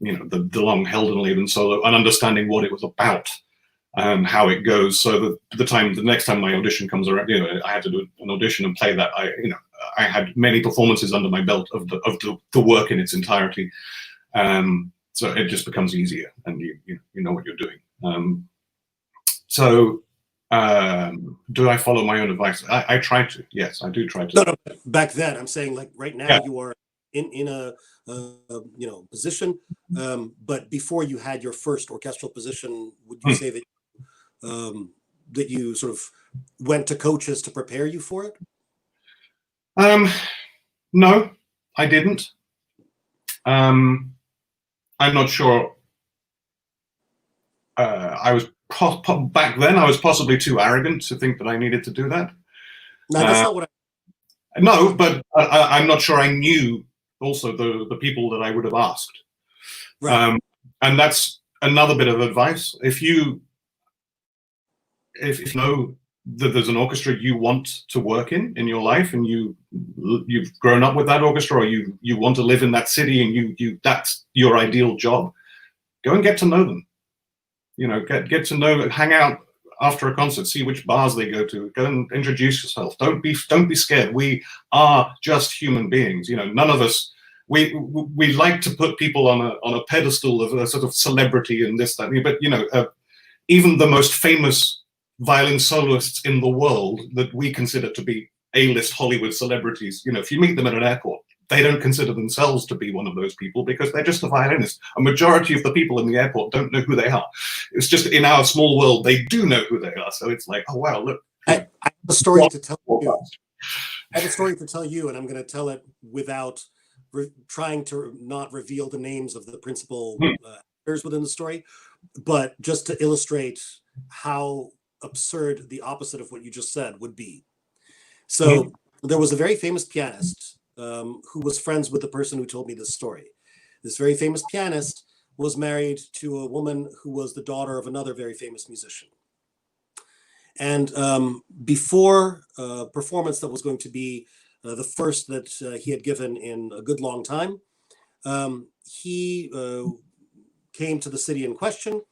you know, the long Heldenleben solo and understanding what it was about and how it goes. So the next time my audition comes around, you know, I had to do an audition and play that. I had many performances under my belt of the work in its entirety. So it just becomes easier, and you know what you're doing. Do I follow my own advice? I try to. Yes, I do try to. No, back then, I'm saying, like, right now, you are in a you know, position, but before you had your first orchestral position, would you say that that you sort of went to coaches to prepare you for it? No, I didn't. I'm not sure. I was back then. I was possibly too arrogant to think that I needed to do that. No, that's not what I. No, but I'm not sure I knew also the people that I would have asked. Right. And that's another bit of advice. If you know that there's an orchestra you want to work in your life, and you've grown up with that orchestra, or you want to live in that city, and that's your ideal job, go and get to know them. You know, get to know, hang out after a concert, see which bars they go to, go and introduce yourself. Don't be scared. We are just human beings. You know, none of us, we like to put people on a pedestal of a sort of celebrity and this, that, but you know, even the most famous violin soloists in the world that we consider to be A-list Hollywood celebrities, you know, if you meet them at an airport, they don't consider themselves to be one of those people because they're just a violinist. A majority of the people in the airport don't know who they are. It's just in our small world, they do know who they are. So it's like, oh, wow, look. I have a story to tell you. I have a story to tell you, and I'm going to tell it without trying to not reveal the names of the principal actors within the story, but just to illustrate how absurd the opposite of what you just said would be. So there was a very famous pianist who was friends with the person who told me this story. This very famous pianist was married to a woman who was the daughter of another very famous musician. And before a performance that was going to be the first that he had given in a good long time, he came to the city in question,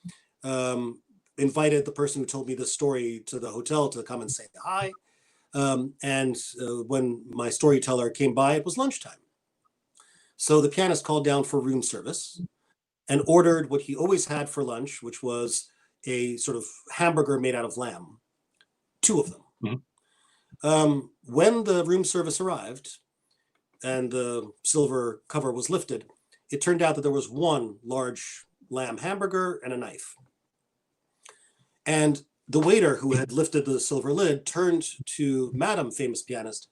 invited the person who told me this story to the hotel to come and say hi. And when my storyteller came by, it was lunchtime. So the pianist called down for room service and ordered what he always had for lunch, which was a sort of hamburger made out of lamb, 2 of them. When the room service arrived and the silver cover was lifted, it turned out that there was 1 large lamb hamburger and a knife. And the waiter who had lifted the silver lid turned to Madame Famous Pianist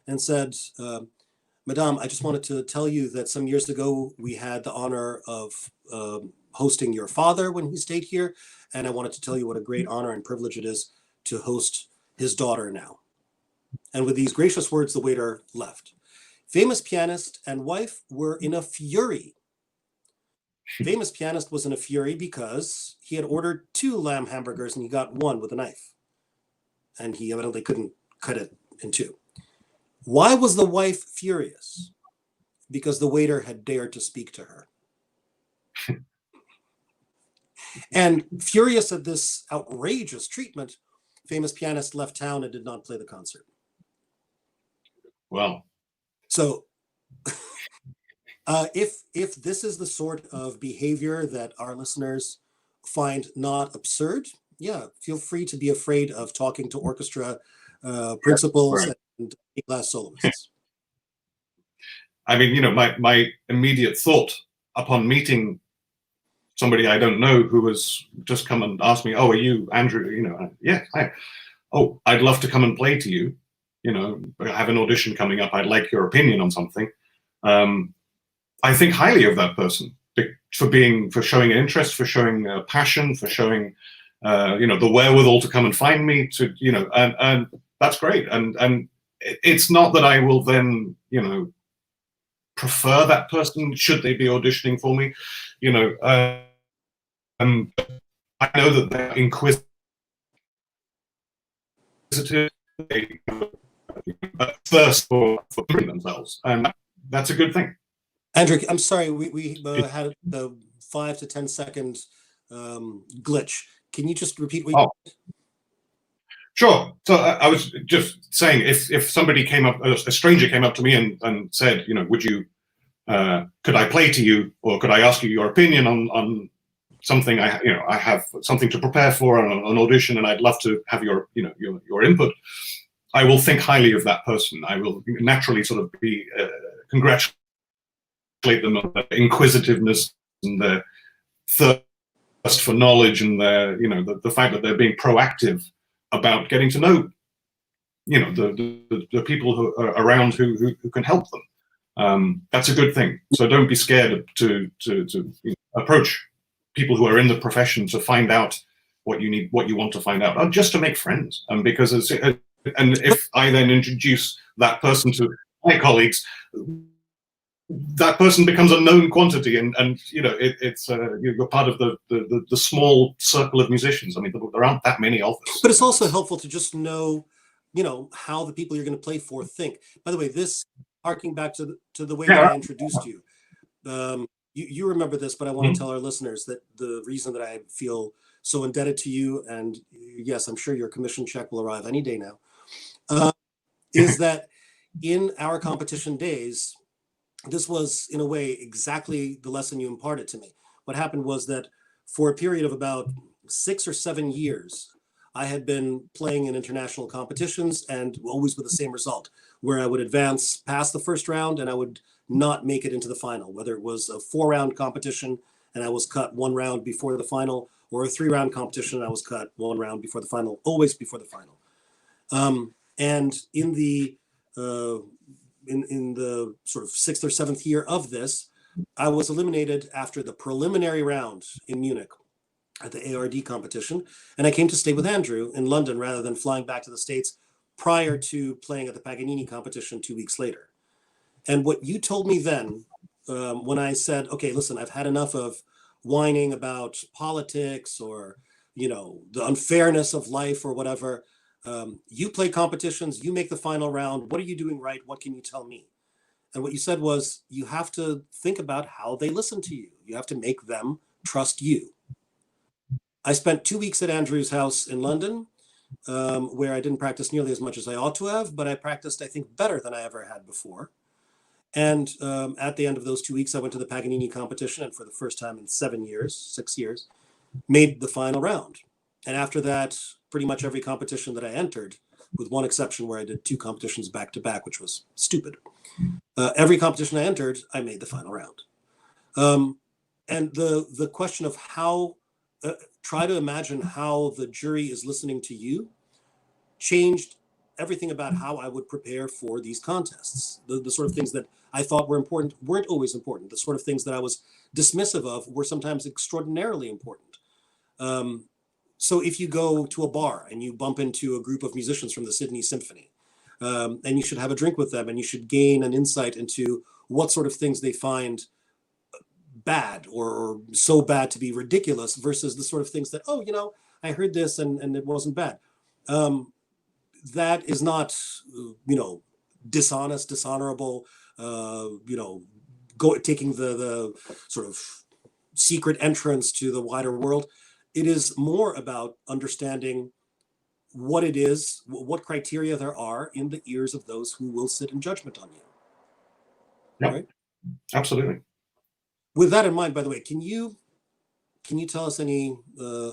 and said, Madame, I just wanted to tell you that some years ago we had the honor of hosting your father when he stayed here. And I wanted to tell you what a great honor and privilege it is to host his daughter now. And with these gracious words, the waiter left. Famous Pianist and wife were in a fury. Famous Pianist was in a fury because he had ordered 2 lamb hamburgers and he got 1 with a knife. And he evidently couldn't cut it in 2. Why was the wife furious? Because the waiter had dared to speak to her. And furious at this outrageous treatment, Famous Pianist left town and did not play the concert. Well. So if this is the sort of behavior that our listeners find not absurd, yeah, feel free to be afraid of talking to orchestra principals and A-class soloists. I mean, you know, my immediate thought upon meeting somebody I don't know who has just come and asked me, oh, are you Andrew? You know, yeah, hi. Oh, I'd love to come and play to you. You know, I have an audition coming up. I'd like your opinion on something. I think highly of that person for showing an interest, for showing passion, for showing, you know, the wherewithal to come and find me. To, you know, and that's great. And it's not that I will then, you know, prefer that person should they be auditioning for me. You know, I know that they're inquisitive. They thirst for proving themselves, and that's a good thing. Andrew, I'm sorry, we had the 5 to 10 second glitch. Can you just repeat what you said? Sure. So I was just saying, if somebody came up, a stranger came up to me and said, you know, would you, could I play to you, or could I ask you your opinion on something? I have something to prepare for an audition, and I'd love to have your, you know, your input. I will think highly of that person. I will naturally sort of be congratulate them on their inquisitiveness and their thirst for knowledge and their, you know, the fact that they're being proactive about getting to know, you know, the people who are around who can help them. That's a good thing. So don't be scared to you know, approach people who are in the profession to find out what you need, what you want to find out, or just to make friends. Because and if I then introduce that person to my colleagues, that person becomes a known quantity, and you know, it's you're part of the small circle of musicians. I mean, there aren't that many of us. But it's also helpful to just know, you know, how the people you're going to play for think. By the way, this harking back to the way that I introduced you. You remember this, but I want to tell our listeners that the reason that I feel so indebted to you, and yes, I'm sure your commission check will arrive any day now, is that in our competition days, this was, in a way, exactly the lesson you imparted to me. What happened was that for a period of about 6 or 7 years, I had been playing in international competitions, and always with the same result, where I would advance past the first round and I would not make it into the final, whether it was a 4-round competition and I was cut 1 round before the final, or a 3-round competition and I was cut 1 round before the final, always before the final. And in the sort of 6th or 7th year of this, I was eliminated after the preliminary round in Munich at the ARD competition, and I came to stay with Andrew in London rather than flying back to the States prior to playing at the Paganini competition 2 weeks later. And what you told me then, when I said, okay, listen, I've had enough of whining about politics or, you know, the unfairness of life or whatever. You play competitions, you make the final round. What are you doing right? What can you tell me? And what you said was, you have to think about how they listen to you. You have to make them trust you. I spent 2 weeks at Andrew's house in London, where I didn't practice nearly as much as I ought to have, but I practiced, I think, better than I ever had before. And at the end of those 2 weeks, I went to the Paganini competition, and for the first time in 6 years, made the final round. And after that, pretty much every competition that I entered, with one exception where I did 2 competitions back to back, which was stupid. Every competition I entered, I made the final round. And the question of how, try to imagine how the jury is listening to you, changed everything about how I would prepare for these contests. The sort of things that I thought were important weren't always important. The sort of things that I was dismissive of were sometimes extraordinarily important. So if you go to a bar and you bump into a group of musicians from the Sydney Symphony, and you should have a drink with them, and you should gain an insight into what sort of things they find bad or so bad to be ridiculous versus the sort of things that, oh, you know, I heard this and it wasn't bad. That is not, you know, dishonest, dishonorable, you know, taking the sort of secret entrance to the wider world. It is more about understanding what it is, what criteria there are in the ears of those who will sit in judgment on you. Yep. Right? Absolutely. With that in mind, by the way, can you tell us any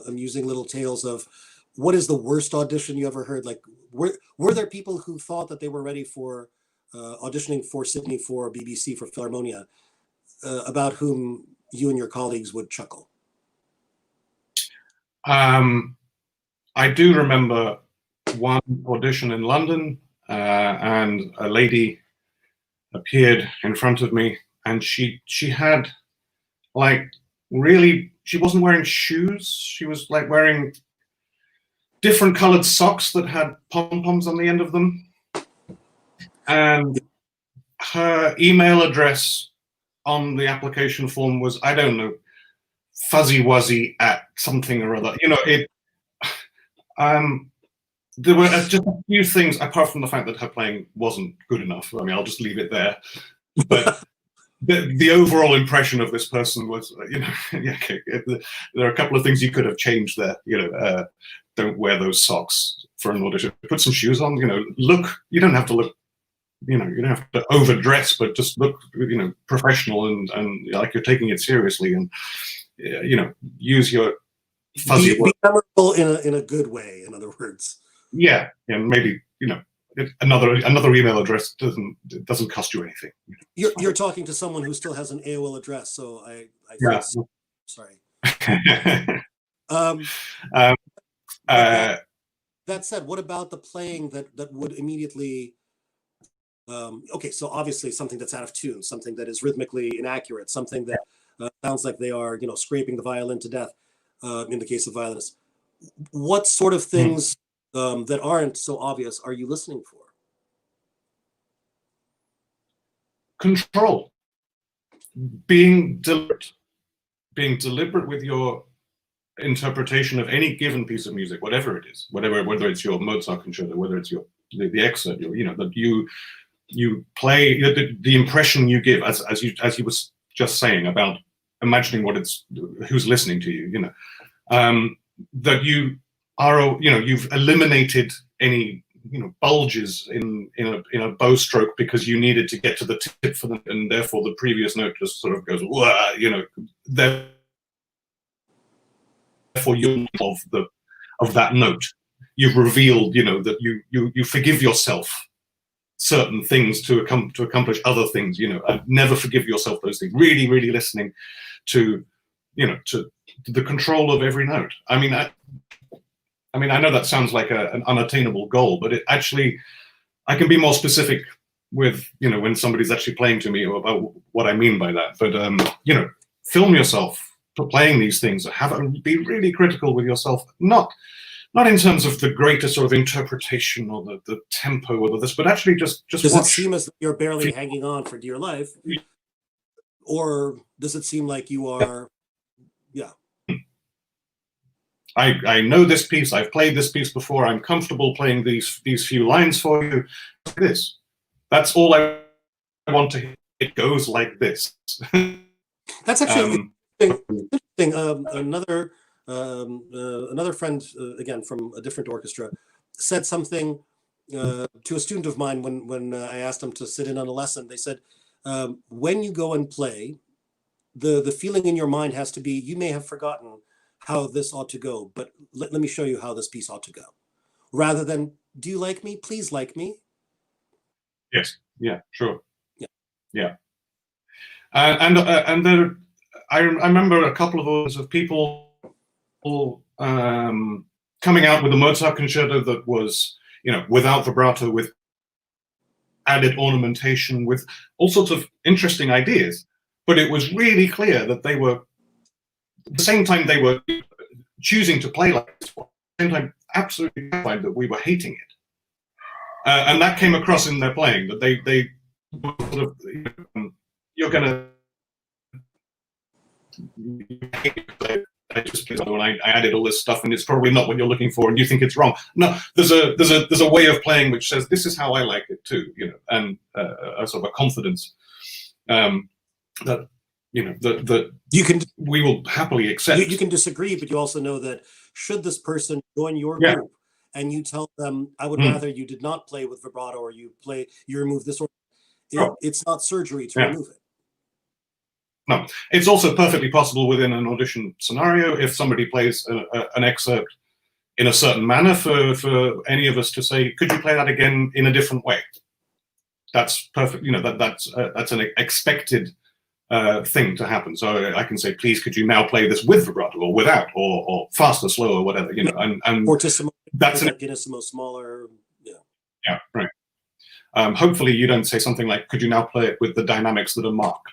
amusing little tales of what is the worst audition you ever heard? Like, were there people who thought that they were ready for auditioning for Sydney for BBC for Philharmonia, about whom you and your colleagues would chuckle? I do remember one audition in London, and a lady appeared in front of me, and she had, like, really, she wasn't wearing shoes. She was like wearing different colored socks that had pom-poms on the end of them. And her email address on the application form was, I don't know, fuzzy-wuzzy at something or other. You know, there were just a few things, apart from the fact that her playing wasn't good enough. I mean, I'll just leave it there. But the overall impression of this person was, you know, yeah, okay, there are a couple of things you could have changed there. You know, don't wear those socks for an audition. Put some shoes on. You know, look. You don't have to look. You know, you don't have to overdress, but just look, you know, professional and like you're taking it seriously, and you know, use your fuzzy. Be memorable in a good way. In other words. Yeah, and maybe, you know, another email address doesn't cost you anything. You're talking to someone who still has an AOL address, so I yeah. feel sorry. That said, what about the playing that would immediately? Okay, so obviously something that's out of tune, something that is rhythmically inaccurate, something that sounds like they are, you know, scraping the violin to death. In the case of violinists, what sort of things that aren't so obvious are you listening for? Control. Being deliberate with your interpretation of any given piece of music, whatever it is, whether it's your Mozart concerto, whether it's the excerpt, you know, that you play, the impression you give, as you was just saying about imagining who's listening to you, you know, that you are, you've eliminated any, bulges in a bow stroke because you needed to get to the tip for them, and therefore the previous note just sort of goes, wah, therefore you of that note. You've revealed, that you forgive yourself certain things to accomplish other things, and never forgive yourself those things. Really, really listening to, to the control of every note. I mean, I know that sounds like an unattainable goal, but it actually, I can be more specific with, when somebody's actually playing to me about what I mean by that. But, film yourself playing these things. Be really critical with yourself, not in terms of the greater sort of interpretation or the tempo or this, but actually just does watch. It seem as though you're barely hanging on for dear life, or does it seem like you are? Yeah. I know this piece. I've played this piece before. I'm comfortable playing these few lines for you. This. That's all I want to hear. It goes like this. That's actually interesting. Another friend, again from a different orchestra, said something to a student of mine when I asked him to sit in on a lesson. They said, when you go and play, the feeling in your mind has to be, you may have forgotten how this ought to go, but let me show you how this piece ought to go, rather than, do you like me? Please like me. Yes. Yeah. Sure. Yeah. Yeah. And there, I remember a couple of hours of people coming out with a Mozart concerto that was, without vibrato, with added ornamentation, with all sorts of interesting ideas. But it was really clear that they were, at the same time they were choosing to play like this, at the same time absolutely terrified that we were hating it. And that came across in their playing, that they sort of, you're going to, I added all this stuff and it's probably not what you're looking for and you think it's wrong. No, there's a way of playing which says this is how I like it too, and a sort of a confidence that that you can, we will happily accept. You can disagree, but you also know that should this person join your group and you tell them, I would rather you did not play with vibrato, or you remove this, or it's not surgery to remove it. No, it's also perfectly possible within an audition scenario, if somebody plays an excerpt in a certain manner, for any of us to say, could you play that again in a different way? That's perfect. That's an expected thing to happen. So I can say, please, could you now play this with vibrato or without, or faster, slower, whatever, and fortissimo, that's an pianissimo, smaller. Yeah, right. Hopefully you don't say something like, could you now play it with the dynamics that are marked?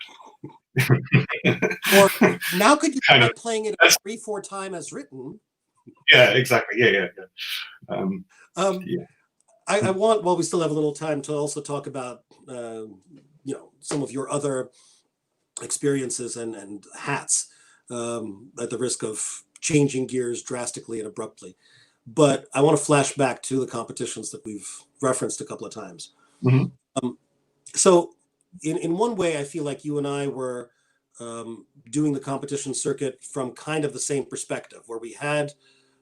Or now could you try playing it 3-4 times as written? Yeah, exactly. Yeah. I want, while we still have a little time, to also talk about some of your other experiences and hats, at the risk of changing gears drastically and abruptly. But I want to flash back to the competitions that we've referenced a couple of times. Mm-hmm. So in one way, I feel like you and I were doing the competition circuit from kind of the same perspective, where we had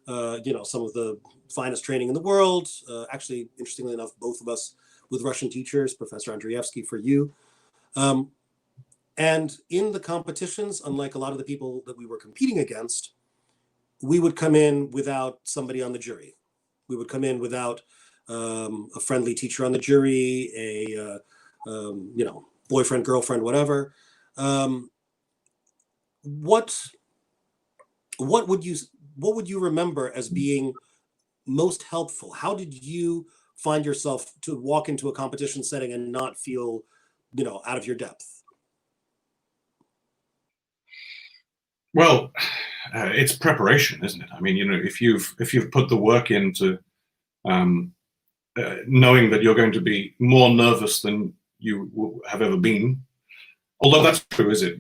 some of the finest training in the world. Actually, interestingly enough, both of us with Russian teachers, Professor Andreevsky for you. And in the competitions, unlike a lot of the people that we were competing against, we would come in without somebody on the jury. We would come in without a friendly teacher on the jury, a boyfriend, girlfriend, whatever. What would you remember as being most helpful? How did you find yourself to walk into a competition setting and not feel, out of your depth? Well, it's preparation, isn't it? I mean, if you've put the work into knowing that you're going to be more nervous than you have ever been, although that's true, is it?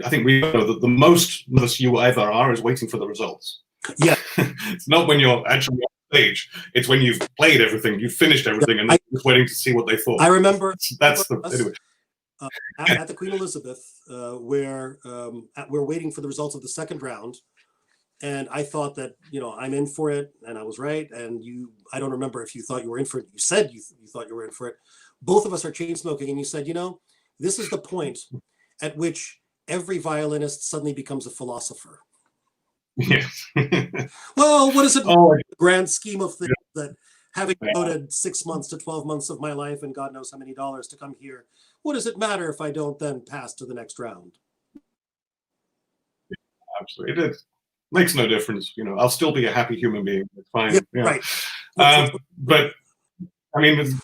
I think we know that the most nervous you ever are is waiting for the results. Yeah. It's not when you're actually on stage. It's when you've played everything, you've finished everything, and you're just waiting to see what they thought. I remember Anyway. At the Queen Elizabeth, where we're waiting for the results of the second round, and I thought that, you know, I'm in for it, and I was right. And you, I don't remember if you thought you were in for it. You said you thought you were in for it. Both of us are chain smoking, and you said, you know, this is the point at which every violinist suddenly becomes a philosopher. Yes. Well, what is it? Oh, The grand scheme of things that having devoted 6 months to 12 months of my life and God knows how many dollars to come here, what does it matter if I don't then pass to the next round? absolutely. It makes no difference. You know, I'll still be a happy human being. It's fine. Yeah, Yeah. right. But I mean,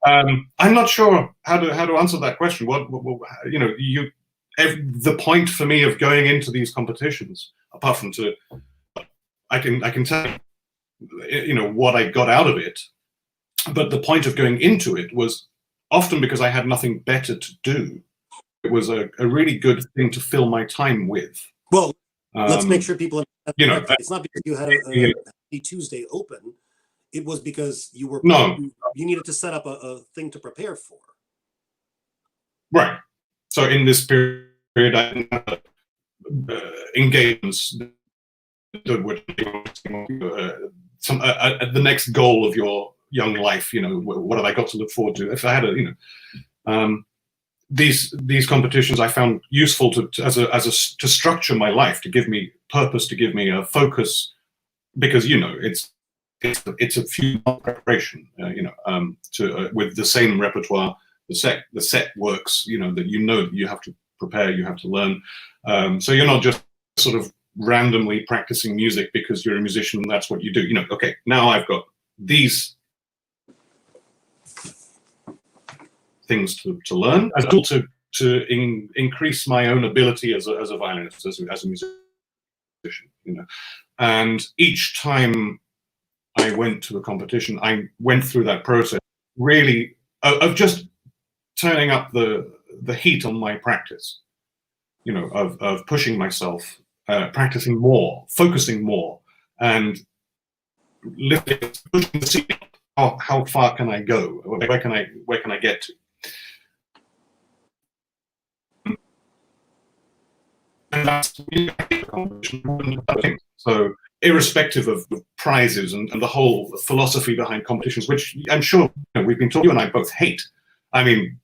I'm not sure how to answer that question. What you know, the point for me of going into these competitions, apart from I can tell you know what I got out of it, but the point of going into it was often because I had nothing better to do. It was a really good thing to fill my time with. Well, let's make sure people understand. You know, it's not because you had a Happy Tuesday open. It was because you were you needed to set up a thing to prepare for. Right. So in this period, I didn't have engagements that would the next goal of your young life. You know, what have I got to look forward to? If I had a, you know, these competitions I found useful to structure my life, to give me purpose, to give me a focus, because you know it's a few months preparation, you know, with the same repertoire, the set works, you know, that you have to prepare, you have to learn. So you're not just sort of randomly practicing music because you're a musician and that's what you do. You know, okay, now I've got these things to learn, as well to increase my own ability as a violinist, as a musician, you know. And each time I went to a competition, I went through that process really of just turning up the heat on my practice, you know, of pushing myself, practicing more, focusing more, and pushing the ceiling. How far can I go? Where can I get to? And that's so irrespective of prizes and the whole philosophy behind competitions, which I'm sure you know, we've been told, you and I both hate. I mean,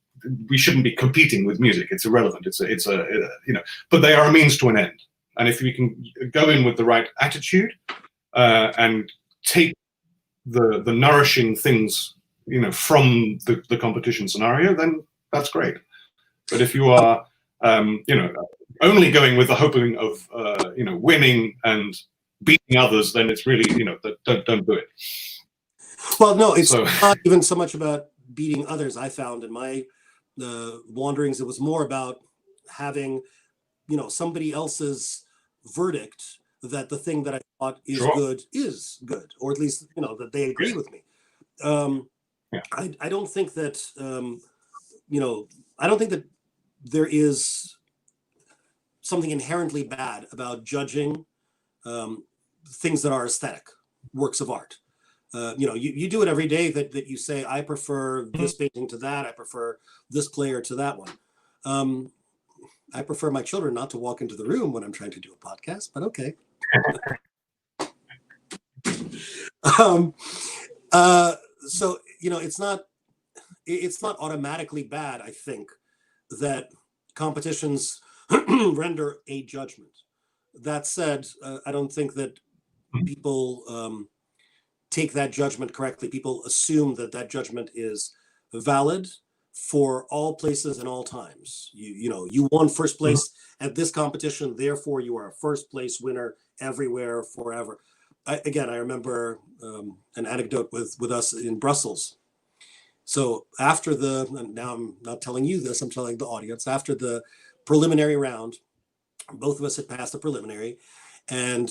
we shouldn't be competing with music. It's irrelevant. It's a you know, but they are a means to an end. And if we can go in with the right attitude and take the nourishing things, you know, from the competition scenario, then that's great. But if you are, you know, only going with the hoping of, you know, winning and beating others, then it's really, you know, don't do it. Well, no, it's not even so much about beating others. I found in my wanderings, it was more about having, you know, somebody else's verdict that the thing that I thought is good, or at least, you know, that they agree with me. I don't think that, you know, I don't think that there is something inherently bad about judging things that are aesthetic, works of art. You know, you do it every day that you say, I prefer this painting to that, I prefer this player to that one. I prefer my children not to walk into the room when I'm trying to do a podcast, but okay. So, you know, it's not automatically bad, I think, that competitions render a judgment. That said, I don't think that people take that judgment correctly. People assume that judgment is valid for all places and all times. You know, you won first place at this competition, therefore you are a first place winner everywhere forever. I remember an anecdote with us in Brussels. So after now I'm not telling you this, I'm telling the audience, after the preliminary round, both of us had passed the preliminary, and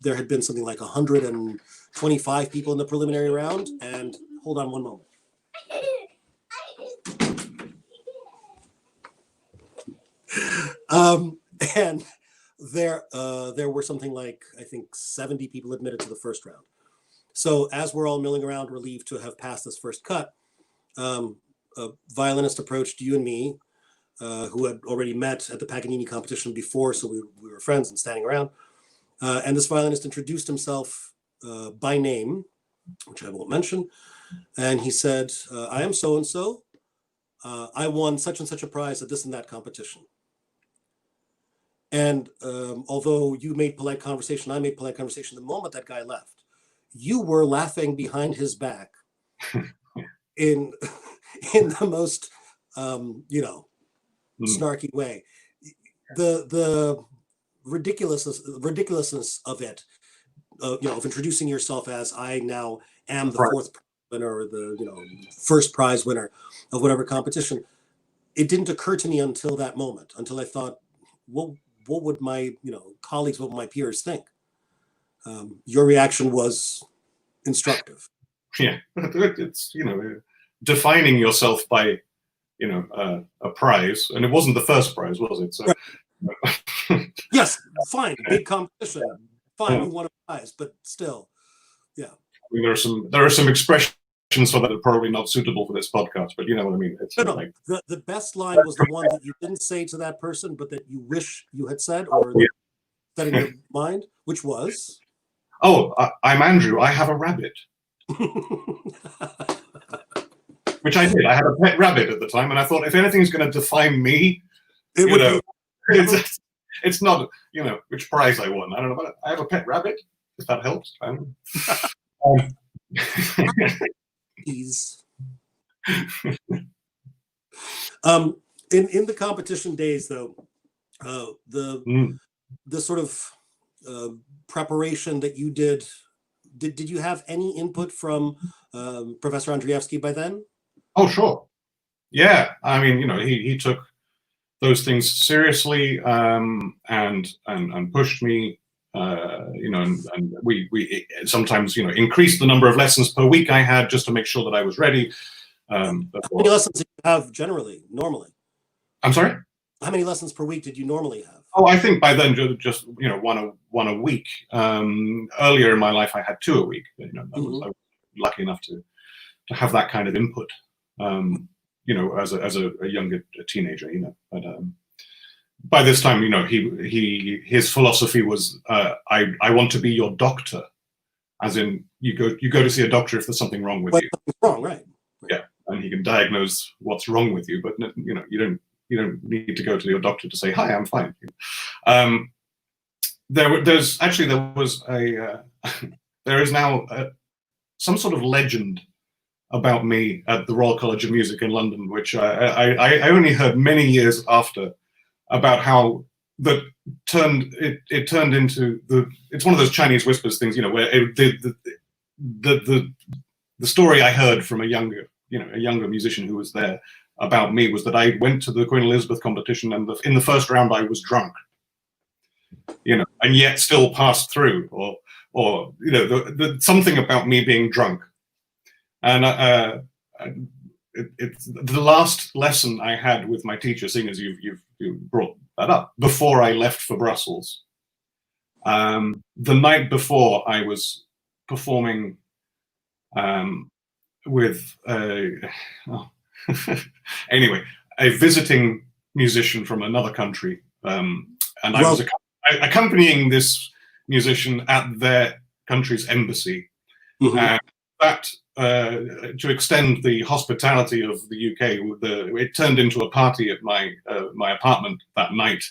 there had been something like 125 people in the preliminary round. And hold on one moment. And there were something like, I think, 70 people admitted to the first round. So as we're all milling around, relieved to have passed this first cut, a violinist approached you and me who had already met at the Paganini competition before, so we were friends and standing around. And this violinist introduced himself by name, which I won't mention. And he said, I am so-and-so. I won such and such a prize at this and that competition. And although you made polite conversation, I made polite conversation, the moment that guy left, you were laughing behind his back in the most, snarky way. The ridiculousness of it, of introducing yourself as I now am the fourth winner or the first prize winner of whatever competition. It didn't occur to me until that moment, until I thought, well, what would my colleagues, what would my peers think? Your reaction was instructive. Yeah, it's defining yourself by a prize, and it wasn't the first prize, was it? So right. Yes, fine, big competition, fine, you won a prize, but still, yeah. I mean, there are some expressions for that are probably not suitable for this podcast, but you know what I mean. It's like the best line was the one that you didn't say to that person, but that you wish you had said, or said in your mind, which was, "Oh, I'm Andrew. I have a rabbit." Which I did. I had a pet rabbit at the time, and I thought, if anything's going to define me, it's not which prize I won. I don't know about it. I have a pet rabbit. If that helps. I don't know. Please. In the competition days, though, the sort of preparation that you did you have any input from Professor Andrzejewski by then? Oh, sure. Yeah, I mean, he took those things seriously, and pushed me. And we sometimes increased the number of lessons per week I had just to make sure that I was ready. How many lessons did you have normally? I'm sorry? How many lessons per week did you normally have? Oh, I think by then just one a week. Earlier in my life, I had 2 a week. I was lucky enough to have that kind of input. As a younger teenager, but. By this time, his philosophy was, I want to be your doctor, as in you go to see a doctor if there's something wrong with you. Wrong, right? Yeah, and he can diagnose what's wrong with you, but you don't need to go to your doctor to say, hi, I'm fine. There is now some sort of legend about me at the Royal College of Music in London, which I only heard many years after, about how that turned into it's one of those Chinese whispers things, where the story I heard from a younger musician who was there about me was that I went to the Queen Elizabeth competition, and in the first round I was drunk, and yet still passed through, or something about me being drunk, and it's the last lesson I had with my teacher, seeing as you brought that up, before I left for Brussels. The night before, I was performing with anyway, a visiting musician from another country, and I was accompanying this musician at their country's embassy, and that. To extend the hospitality of the UK, it turned into a party at my apartment that night,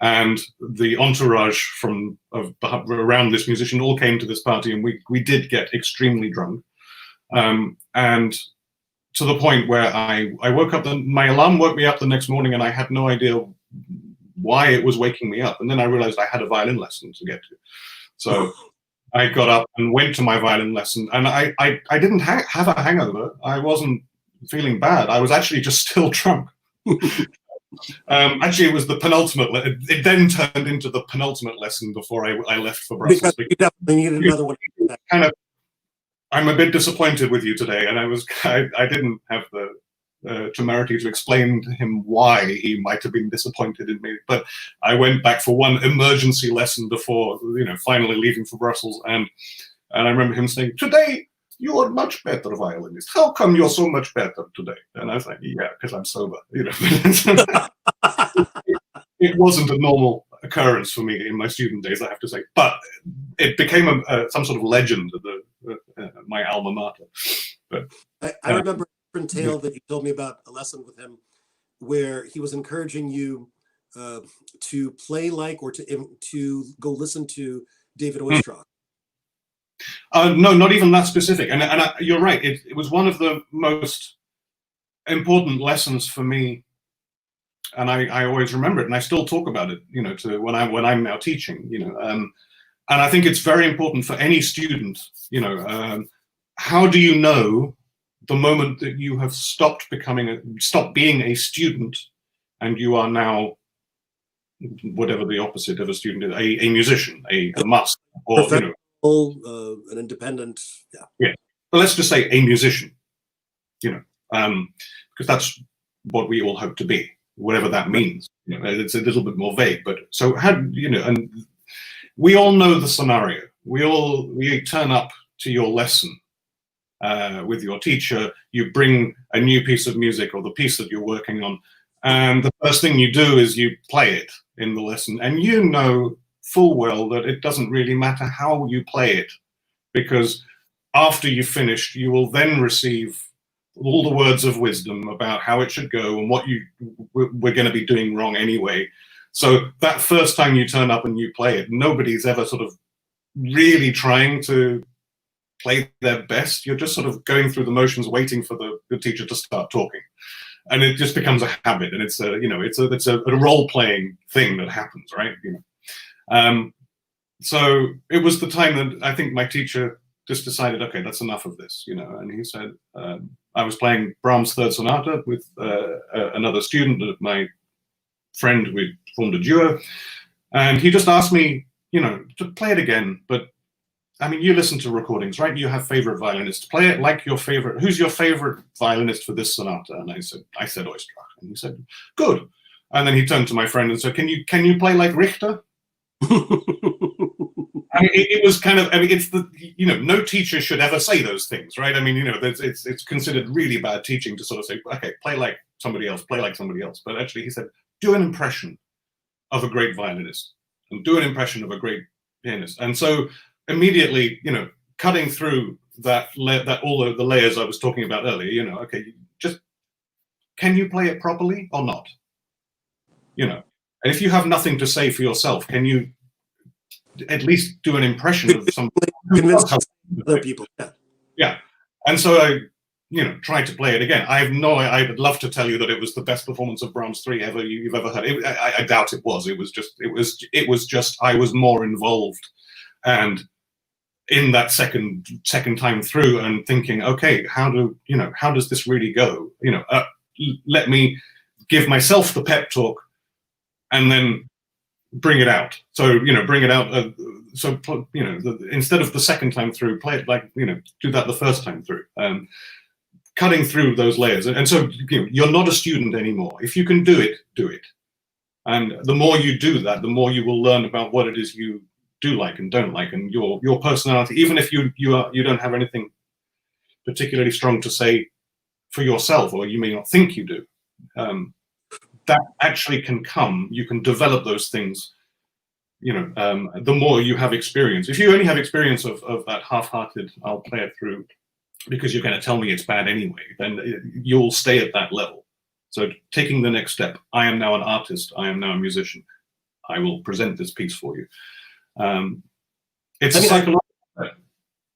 and the entourage around this musician all came to this party, and we did get extremely drunk, and to the point where I woke up. My alarm woke me up the next morning, and I had no idea why it was waking me up, and then I realized I had a violin lesson to get to, so. I got up and went to my violin lesson, and I didn't have a hangover. I wasn't feeling bad. I was actually just still drunk. Actually, it was the penultimate. It then turned into the penultimate lesson before I left for Brussels. Because you definitely needed another one. I'm a bit disappointed with you today, and I didn't have the temerity to explain to him why he might have been disappointed in me. But I went back for one emergency lesson before, finally leaving for Brussels. And I remember him saying, "Today you are much better violinist. How come you're so much better today?" And I was like, "Yeah, because I'm sober." it wasn't a normal occurrence for me in my student days, I have to say. But it became some sort of legend of my alma mater. But I remember a different tale that you told me about a lesson with him where he was encouraging you to play like, or to go listen to David Oistrakh. No, not even that specific. And you're right. It was one of the most important lessons for me, and I always remember it, and I still talk about it. You know, to when I'm now teaching. You know, and I think it's very important for any student. You know, how do you know the moment that you have stopped being a student, and you are now whatever the opposite of a student is, a musician, a master, or you know, an independent, yeah. But let's just say a musician, you know, because that's what we all hope to be, whatever that means. You know, it's a little bit more vague, but so how, you know, and we all know the scenario. We turn up to your lesson with your teacher. You bring a new piece of music or the piece that you're working on, and the first thing you do is you play it in the lesson, and you know full well that it doesn't really matter how you play it, because after you've finished, you will then receive all the words of wisdom about how it should go and what we're going to be doing wrong anyway. So that first time you turn up and you play it, nobody's ever sort of really trying to play their best. You're just sort of going through the motions, waiting for the teacher to start talking, and it just becomes a habit. And it's a, you know, it's a role playing thing that happens, right? You know. So it was the time that I think my teacher just decided, okay, that's enough of this, you know. And he said, I was playing Brahms' Third Sonata with another student, my friend. We formed a duo, and he just asked me, you know, to play it again. But I mean, you listen to recordings, right? You have favorite violinists. Play it like your favorite. Who's your favorite violinist for this sonata? And I said Oistrakh. And he said, good. And then he turned to my friend and said, can you play like Richter? I mean, it was kind of, I mean, it's the, you know, no teacher should ever say those things, right? I mean, you know, it's considered really bad teaching to sort of say, okay, play like somebody else, play like somebody else. But actually he said, do an impression of a great violinist and do an impression of a great pianist. And so immediately, you know, cutting through that all of the layers I was talking about earlier, you know, okay, just, can you play it properly or not? You know, and if you have nothing to say for yourself, can you at least do an impression of somebody? Convince other people. Yeah. And so I, you know, tried to play it again. I would love to tell you that it was the best performance of Brahms 3 you've ever heard. I doubt it was. It was just I was more involved, and in that second time through, and thinking, okay, how does this really go? You know, let me give myself the pep talk, and then bring it out. So, you know, bring it out. You know, instead of the second time through, play it like, you know, do that the first time through. Cutting through those layers. And so, you know, you're not a student anymore. If you can do it, do it. And the more you do that, the more you will learn about what it is you do like and don't like, and your personality. Even if you don't have anything particularly strong to say for yourself, or you may not think you do. That actually can come. You can develop those things, you know, the more you have experience. If you only have experience of that half-hearted, I'll play it through because you're going to tell me it's bad anyway, then you'll stay at that level. So taking the next step, I am now an artist, I am now a musician, I will present this piece for you. It's a psychological.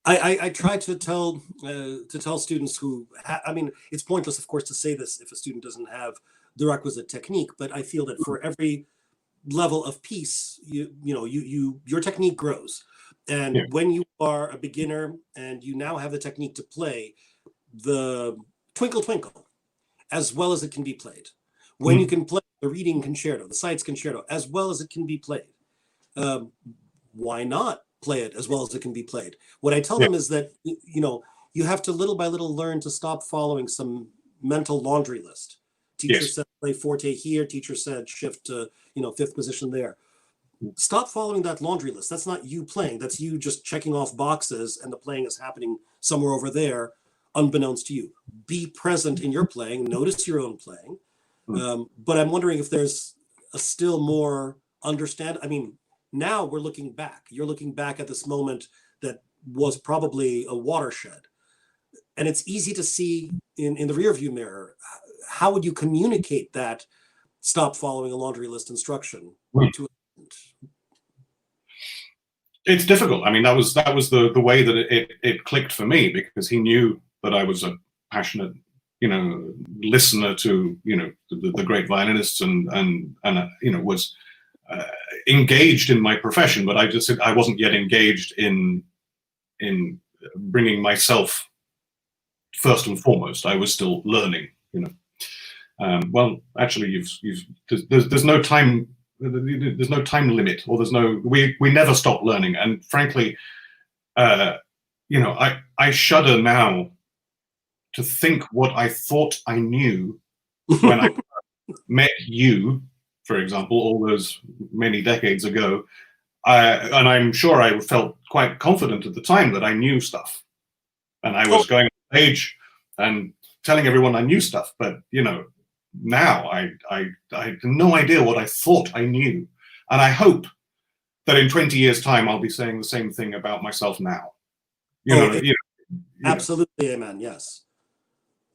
I try to tell students who, I mean, it's pointless, of course, to say this if a student doesn't have the requisite technique, but I feel that for every level of piece, your technique grows. And when you are a beginner and you now have the technique to play the Twinkle Twinkle as well as it can be played, when you can play the reading concerto, the Sides concerto, as well as it can be played, why not play it as well as it can be played? What I tell them is that, you know, you have to little by little learn to stop following some mental laundry list. Teacher said play forte here, teacher said shift to, you know, fifth position there. Stop following that laundry list. That's not you playing. That's you just checking off boxes, and the playing is happening somewhere over there, unbeknownst to you. Be present in your playing. Notice your own playing. But I'm wondering if there's a still more understand. I mean, now we're looking back. You're looking back at this moment that was probably a watershed. And it's easy to see in the rearview mirror. How would you communicate that? Stop following a laundry list instruction to. It's difficult. I mean, that was the way that it clicked for me, because he knew that I was a passionate, listener to, the great violinists and was engaged in my profession, but I wasn't yet engaged in bringing myself first and foremost. I was still learning, well, actually, there's no time. There's no time limit, or we never stop learning. And frankly, I shudder now to think what I thought I knew when I met you, for example, all those many decades ago. And I'm sure I felt quite confident at the time that I knew stuff, and I was going on stage and telling everyone I knew stuff. But now I have no idea what I thought I knew, and I hope that in 20 years' time I'll be saying the same thing about myself now. Absolutely, amen. Yes,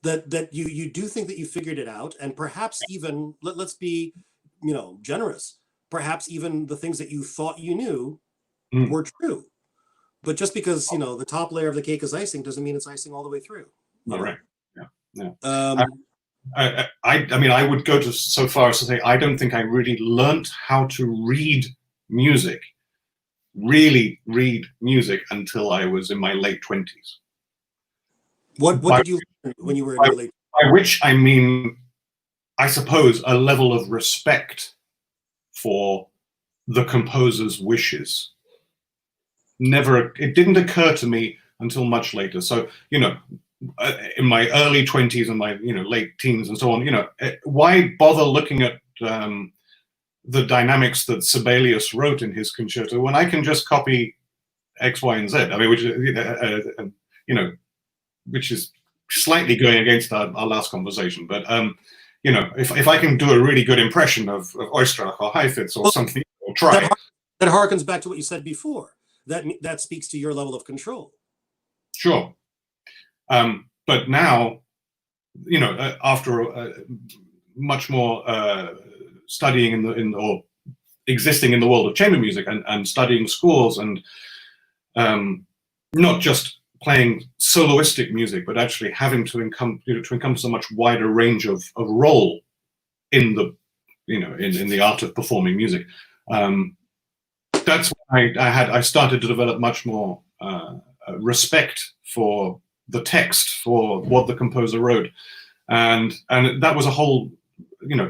that you do think that you figured it out, and perhaps even let's be generous. Perhaps even the things that you thought you knew were true, but just because the top layer of the cake is icing doesn't mean it's icing all the way through. All right. Yeah. I mean, I would go so far as to say I don't think I really learnt how to really read music until I was in my late 20s. What did you learn when you were in your late? By which I mean, I suppose, a level of respect for the composer's wishes. It didn't occur to me until much later. So, in my early 20s and my late teens and so on, why bother looking at the dynamics that Sibelius wrote in his concerto when I can just copy X, Y, and Z? I mean, which is slightly going against our last conversation, but if I can do a really good impression of Oistrakh or Heifetz or something, or try. That harkens back to what you said before. That speaks to your level of control. Sure. But now, after much more studying or existing in the world of chamber music and studying scores and not just playing soloistic music, but actually having to encompass a much wider range of role in the in the art of performing music. That's when I started to develop much more respect for the text, for what the composer wrote, and that was a whole,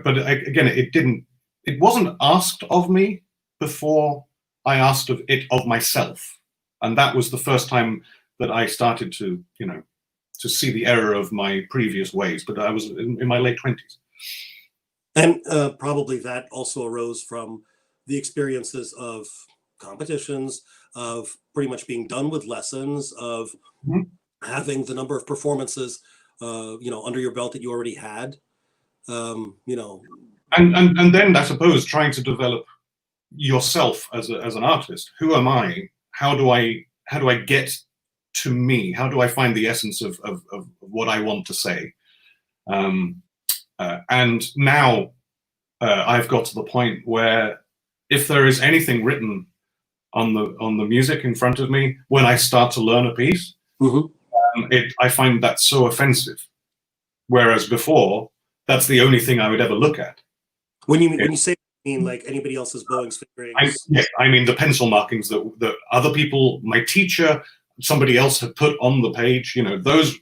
but again, it wasn't asked of me before I asked of myself, and that was the first time that I started to to see the error of my previous ways. But I was in my late 20s, and probably that also arose from the experiences of competitions, of pretty much being done with lessons, of having the number of performances, under your belt that you already had, and then I suppose trying to develop yourself as an artist. Who am I? How do I get to me? How do I find the essence of what I want to say? And now I've got to the point where if there is anything written on the music in front of me when I start to learn a piece, I find that so offensive. Whereas before, that's the only thing I would ever look at. When you say, like anybody else's bowing fingerings? Yes, I mean the pencil markings that other people, my teacher, somebody else had put on the page. Those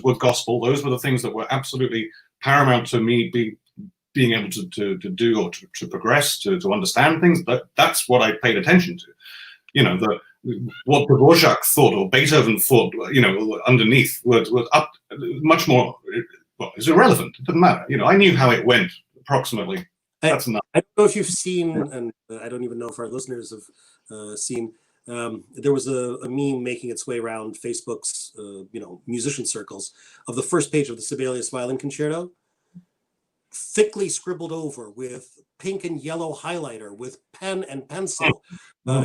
were gospel. Those were the things that were absolutely paramount to me being able to do or to progress, to understand things. That's what I paid attention to. What Dvorak thought or Beethoven thought, underneath was up much more. Well, it's irrelevant. It doesn't matter. I knew how it went approximately. That's enough. I don't know if you've seen, and I don't even know if our listeners have seen. There was a meme making its way around Facebook's, musician circles of the first page of the Sibelius Violin Concerto, thickly scribbled over with pink and yellow highlighter, with pen and pencil,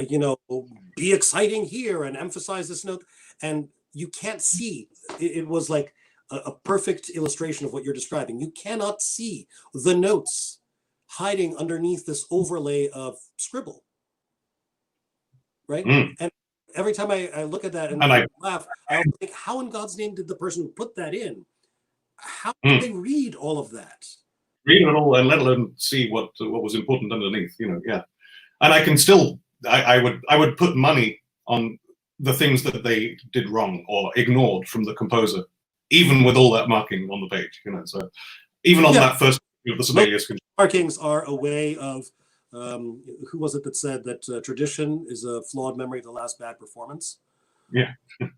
you know, be exciting here and emphasize this note. And you can't see. It was like a perfect illustration of what you're describing. You cannot see the notes hiding underneath this overlay of scribble, right? And every time I look at that and I laugh, I think, how in God's name did the person who put that in, how did they read all of that? Read it all and let alone see what was important underneath, you know, yeah. And I can still, I would put money on the things that they did wrong or ignored from the composer, even with all that marking on the page, you know. So even on that first of the Sibelius markings are a way of, who was it that said that tradition is a flawed memory of the last bad performance? Yeah.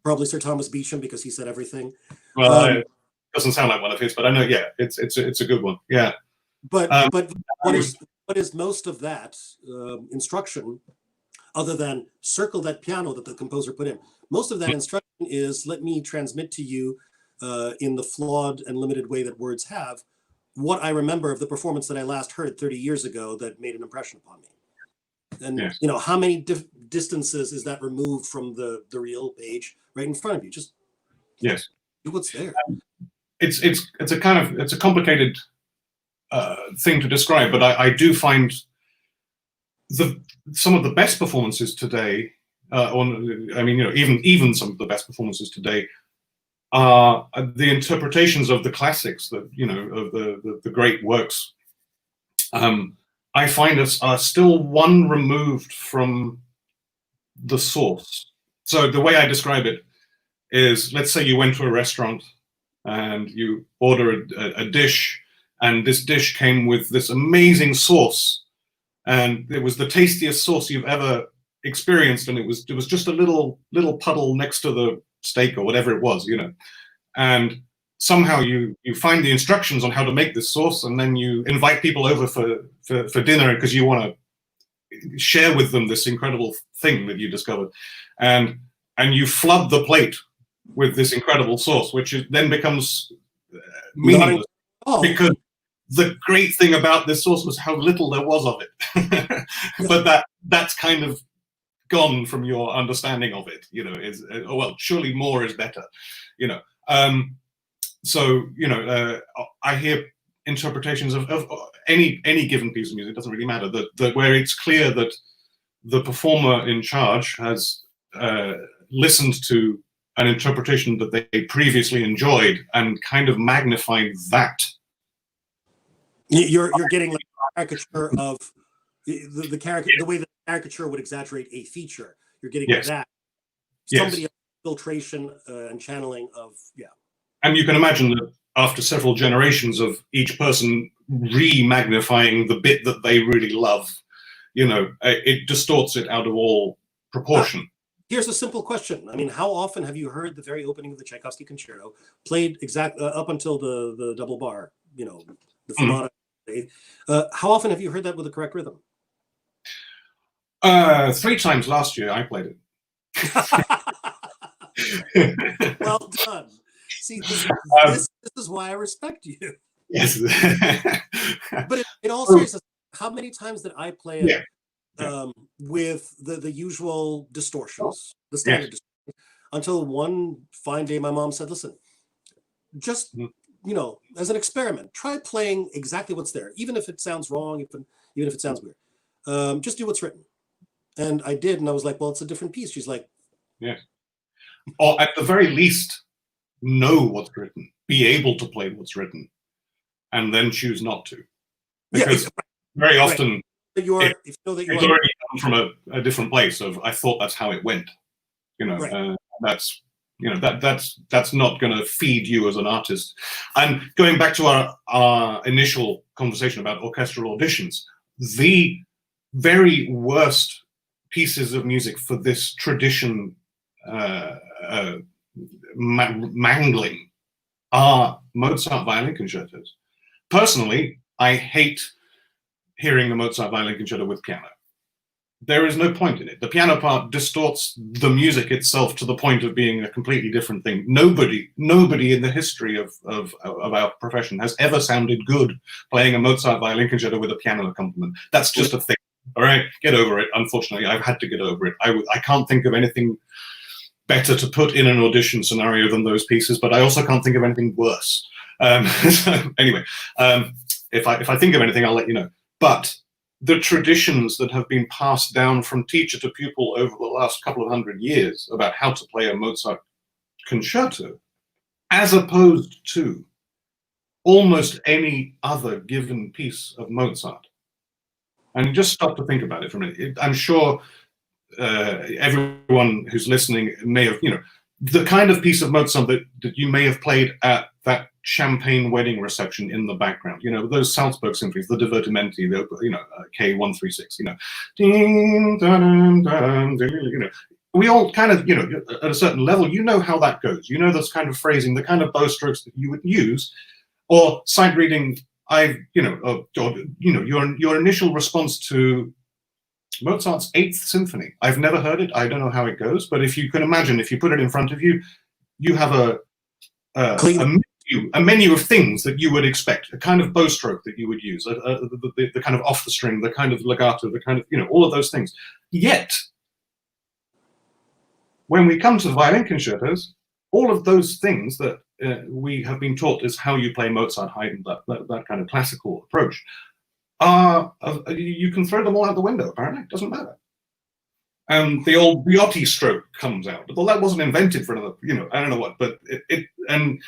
Probably Sir Thomas Beecham, because he said everything. Well, it doesn't sound like one of his, but I know, yeah, it's a good one, yeah. But what is most of that instruction, other than circle that piano that the composer put in? Most of that instruction is, let me transmit to you in the flawed and limited way that words have, what I remember of the performance that I last heard 30 years ago that made an impression upon me. And you know, how many distances is that removed from the real page right in front of you? Just do what's there. It's a complicated thing to describe, but I do find some of the best performances today, I mean, you know, even some of the best performances today are the interpretations of the classics, that, you know, of the great works. I find us are still one removed from the source. So the way I describe it is, let's say you went to a restaurant and you order a dish, and this dish came with this amazing sauce, and it was the tastiest sauce you've ever experienced, and it was just a little puddle next to the steak or whatever it was, you know. And somehow you find the instructions on how to make this sauce, and then you invite people over for dinner because you want to share with them this incredible thing that you discovered, and you flood the plate with this incredible sauce, which then becomes meaningless, because the great thing about this sauce was how little there was of it. But that's kind of gone from your understanding of it, you know. Is well, surely more is better, you know. So, you know, I hear interpretations of any given piece of music, it doesn't really matter, that where it's clear that the performer in charge has listened to an interpretation that they previously enjoyed and kind of magnified that. You're getting like a caricature of the character, the way that the caricature would exaggerate a feature. You're getting that. Somebody filtration and channeling of, And you can imagine that after several generations of each person re-magnifying the bit that they really love, you know, it distorts it out of all proportion. Here's a simple question. I mean, how often have you heard the very opening of the Tchaikovsky concerto played up until the double bar, you know, the fermata? How often have you heard that with the correct rhythm? 3 times last year I played it. Well done. See, this is why I respect you. Yes. But in all seriousness, how many times did I play it with the usual distortions, the standard distortions, until one fine day my mom said, listen, just, you know, as an experiment, try playing exactly what's there, even if it sounds wrong, even if it sounds weird. Just do what's written. And I did, and I was like, well, it's a different piece. She's like, or at the very least, know what's written, be able to play what's written, and then choose not to. Because very often if you know that it's already come from a different place of, I thought that's how it went. You know, that's, you know, that's not going to feed you as an artist. And going back to our initial conversation about orchestral auditions, the very worst pieces of music for this tradition mangling are Mozart violin concertos. Personally, I hate hearing the Mozart violin concerto with piano. there is no point in it. The piano part distorts the music itself to the point of being a completely different thing. Nobody in the history of our profession has ever sounded good playing a Mozart violin concerto with a piano accompaniment. That's just a thing. All right, get over it. Unfortunately, I've had to get over it. I can't think of anything better to put in an audition scenario than those pieces, but I also can't think of anything worse. So anyway, if I think of anything, I'll let you know. But the traditions that have been passed down from teacher to pupil over the last couple of hundred years about how to play a Mozart concerto, as opposed to almost any other given piece of Mozart. And just stop to think about it for a minute. I'm sure everyone who's listening may have, the kind of piece of Mozart that you may have played at that champagne wedding reception in the background, those Salzburg symphonies, the Divertimenti, the K136, we all kind of, at a certain level, how that goes. This kind of phrasing, the kind of bow strokes that you would use, or sight reading. Your initial response to Mozart's 8th Symphony. I've never heard it. I don't know how it goes, but if you can imagine, if you put it in front of you, you have a menu of things that you would expect, a kind of bow stroke that you would use, the kind of off the string, the kind of legato, the kind of, all of those things. Yet, when we come to the violin concertos, all of those things that we have been taught is how you play Mozart, Haydn, that kind of classical approach, you can throw them all out the window, apparently. It doesn't matter. And the old Viotti stroke comes out. Well, that wasn't invented for another, I don't know what, but and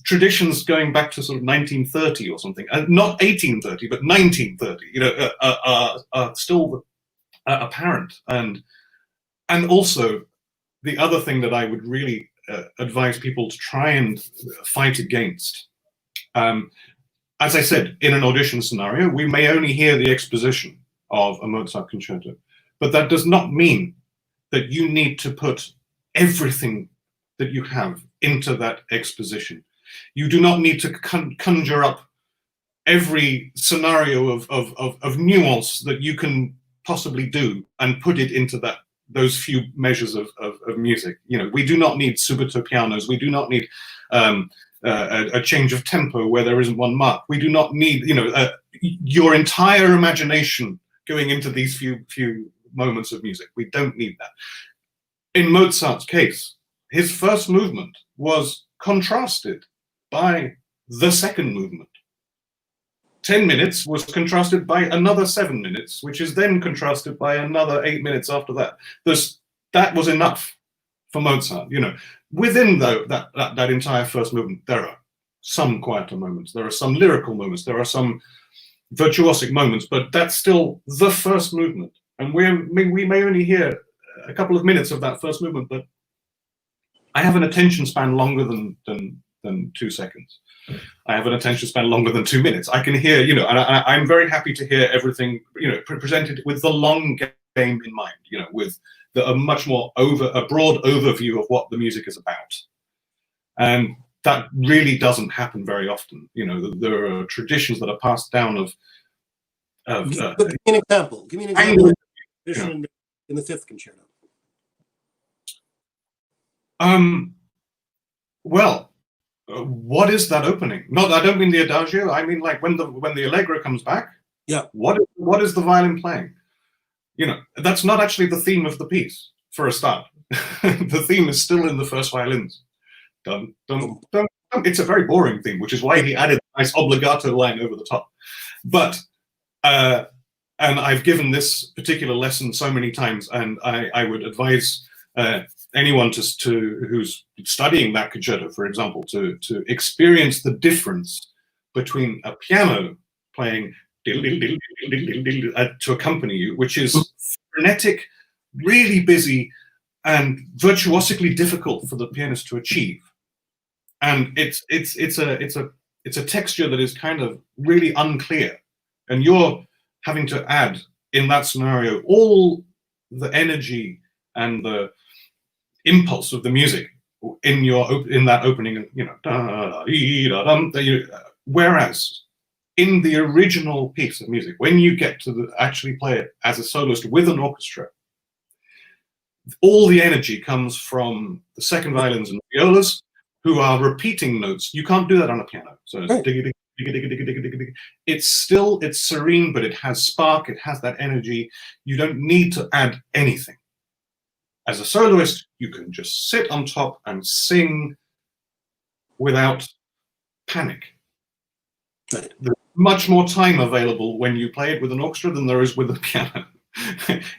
traditions going back to sort of 1930 or something, not 1830, but 1930, are still apparent. And also, the other thing that I would really advise people to try and fight against, as I said, in an audition scenario, we may only hear the exposition of a Mozart concerto, but that does not mean that you need to put everything that you have into that exposition. You do not need to conjure up every scenario of nuance that you can possibly do and put it into those few measures of music. We do not need subito pianos. We do not need a change of tempo where there isn't one mark. We do not need, your entire imagination going into these few moments of music. We don't need that. In Mozart's case, his first movement was contrasted by the second movement. 10 minutes was contrasted by another 7 minutes, which is then contrasted by another 8 minutes after that. That was enough for Mozart. Within that entire first movement, there are some quieter moments, there are some lyrical moments, there are some virtuosic moments, but that's still the first movement. And we may only hear a couple of minutes of that first movement, but I have an attention span longer than 2 seconds. I have an attention span longer than 2 minutes. I can hear, and I'm very happy to hear everything, presented with the long game in mind, with a much more a broad overview of what the music is about. And that really doesn't happen very often. There are traditions that are passed down of give me an example. Give me an example in the 5th concerto. Well, what is that opening? I don't mean the adagio. I mean, like when the allegro comes back. Yeah. What is the violin playing? That's not actually the theme of the piece for a start. The theme is still in the first violins. Dun, dun, dun, dun. It's a very boring theme, which is why he added a nice obligato line over the top. But and I've given this particular lesson so many times, and I would advise anyone who's studying that concerto, for example, to experience the difference between a piano playing to accompany you, which is frenetic, really busy, and virtuosically difficult for the pianist to achieve. And it's a texture that is kind of really unclear, and you're having to add in that scenario all the energy and the impulse of the music in that opening, whereas in the original piece of music, when you get to actually play it as a soloist with an orchestra, all the energy comes from the second violins and violas, who are repeating notes. You can't do that on a piano. So it's diggy, diggy, diggy, diggy, diggy, diggy, diggy. It's serene, but it has spark, it has that energy. You don't need to add anything. As a soloist, you can just sit on top and sing without panic. Right. There's much more time available when you play it with an orchestra than there is with a piano.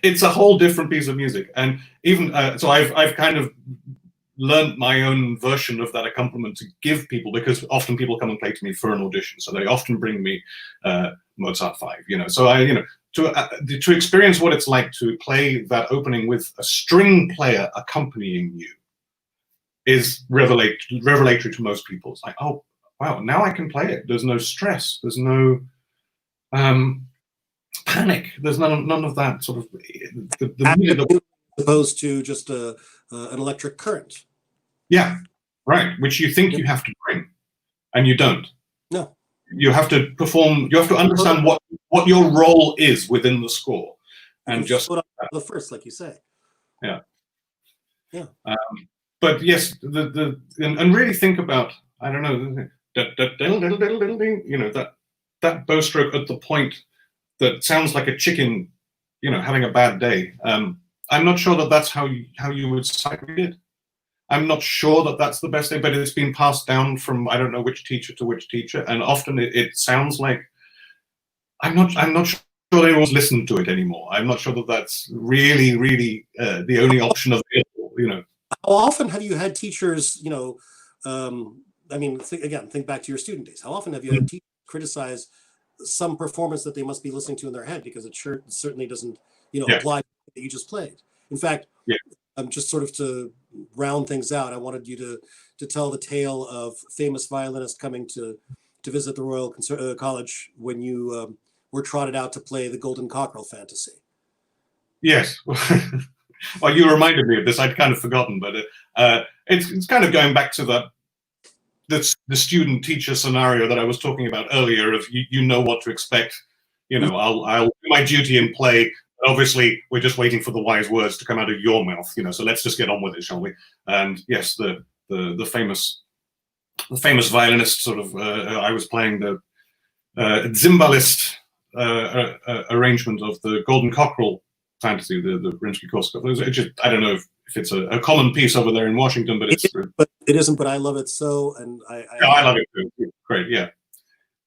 It's a whole different piece of music. And even so I've kind of learned my own version of that accompaniment to give people, because often people come and play to me for an audition. So they often bring me Mozart 5, you know. So to experience what it's like to play that opening with a string player accompanying you is revelatory to most people. It's like, oh, wow, now I can play it. There's no stress. There's no panic. There's none of that sort of the music, opposed to just an electric current. yeah, right. Which you think you have to bring, and you don't. No. You have to perform. You have to understand what your role is within the score, and just put up the first, like you say. Yeah. Yeah. But yes, and really think about, I don't know, you know, that bow stroke at the point that sounds like a chicken, you know, having a bad day. I'm not sure that that's how you would sight read it. I'm not sure that that's the best thing, but it's been passed down from I don't know which teacher to which teacher, and often it sounds like I'm not sure anyone's listened to it anymore. I'm not sure that that's really the only option available. You know, how often have you had teachers? You know, I mean, think back to your student days. How often have you had teachers criticize some performance that they must be listening to in their head because it certainly doesn't, you know, apply to that you just played. In fact, just sort of to round things out, I wanted you to tell the tale of famous violinist coming to visit the Royal College when you were trotted out to play the Golden Cockerel Fantasy. Yes. Well, you reminded me of this. I'd kind of forgotten, but it's kind of going back to the student-teacher scenario that I was talking about earlier. Of you know what to expect. You know, I'll do my duty and play. Obviously, we're just waiting for the wise words to come out of your mouth. You know, so let's just get on with it, shall we? And yes, the famous violinist sort of. I was playing the Zimbalist arrangement of the Golden Cockerel Fantasy, the Rimsky-Korsakov. I don't know if it's a common piece over there in Washington, but it isn't. But I love it so, and I love it too. Great, yeah.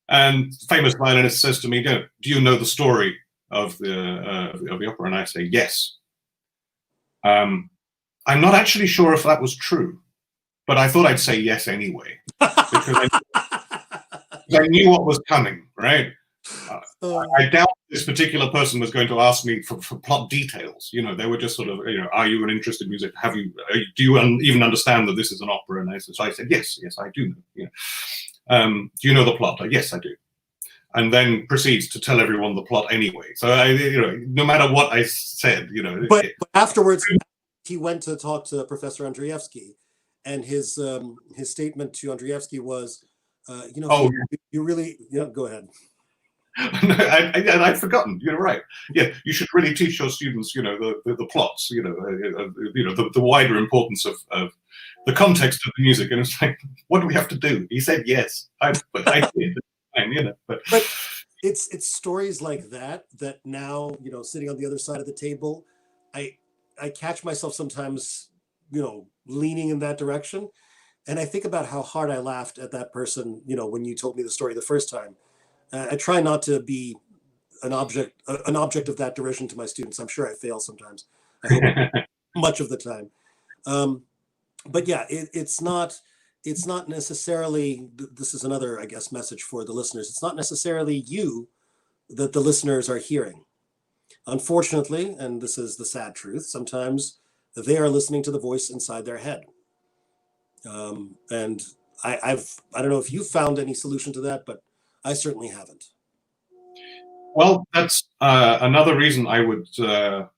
And famous violinist says to me, "Do you know the story of the opera?" And I say, "Yes." I'm not actually sure if that was true, but I thought I'd say yes anyway because I knew what was coming, right? I doubt this particular person was going to ask me for plot details. You know, they were just sort of, you know, are you an interested music? Do you even understand that this is an opera? And so I said, yes, I do know. You know. Do you know the plot? Yes, I do. And then proceeds to tell everyone the plot anyway. So you know, no matter what I said, you know. But afterwards, he went to talk to Professor Andrzejewski, and his statement to Andrzejewski was, you know, you really, go ahead. I'd forgotten. You're right. Yeah, you should really teach your students, you know, the plots. You know, the wider importance of the context of the music. And it's like, what do we have to do? He said yes. I did. You know, but it's stories like that now, you know, sitting on the other side of the table, I catch myself sometimes, you know, leaning in that direction, and I think about how hard I laughed at that person, you know, when you told me the story the first time. I try not to be an object of that derision to my students. I'm sure I fail sometimes. I hope much of the time. But yeah, it's not necessarily, this is another, I guess, message for the listeners. It's not necessarily you that the listeners are hearing. Unfortunately, and this is the sad truth, sometimes they are listening to the voice inside their head. And I don't know if you found any solution to that, but I certainly haven't. Well, that's another reason I would, a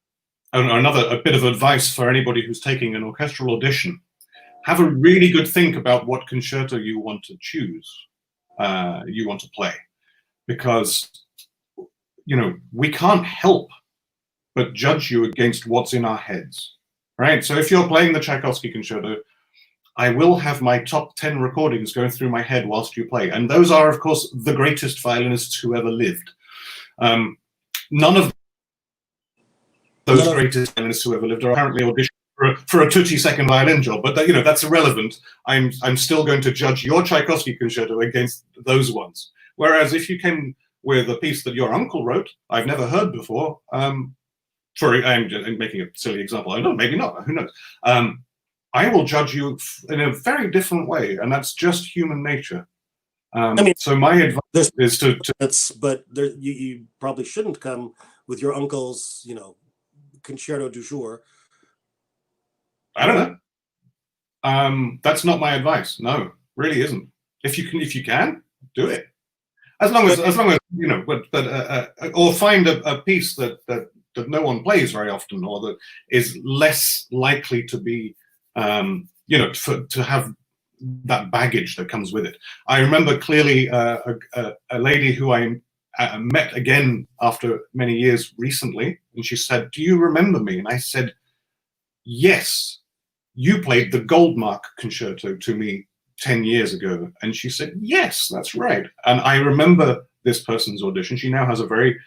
bit of advice for anybody who's taking an orchestral audition. Have a really good think about what concerto you want to choose, you want to play. because, you know, we can't help but judge you against what's in our heads, right? So if you're playing the Tchaikovsky concerto, I will have my top 10 recordings going through my head whilst you play. And those are, of course, the greatest violinists who ever lived. None of those greatest violinists who ever lived are apparently auditioning for a tutti second violin job, but that, you know, that's irrelevant. I'm still going to judge your Tchaikovsky concerto against those ones. Whereas if you came with a piece that your uncle wrote, I've never heard before, I'm making a silly example. I don't know, maybe not, who knows? I will judge you in a very different way, and that's just human nature. I mean, so my advice is to but there, you probably shouldn't come with your uncle's, you know, concerto du jour. I don't know. That's not my advice. No, really isn't. If you can, do it. As long as you know, or find a piece that no one plays very often, or that is less likely to be, you know, to have that baggage that comes with it. I remember clearly a lady who I met again after many years recently, and she said, "Do you remember me?" And I said, "Yes, you played the Goldmark concerto to me 10 years ago." And she said, "Yes, that's right." And I remember this person's audition. She now has a very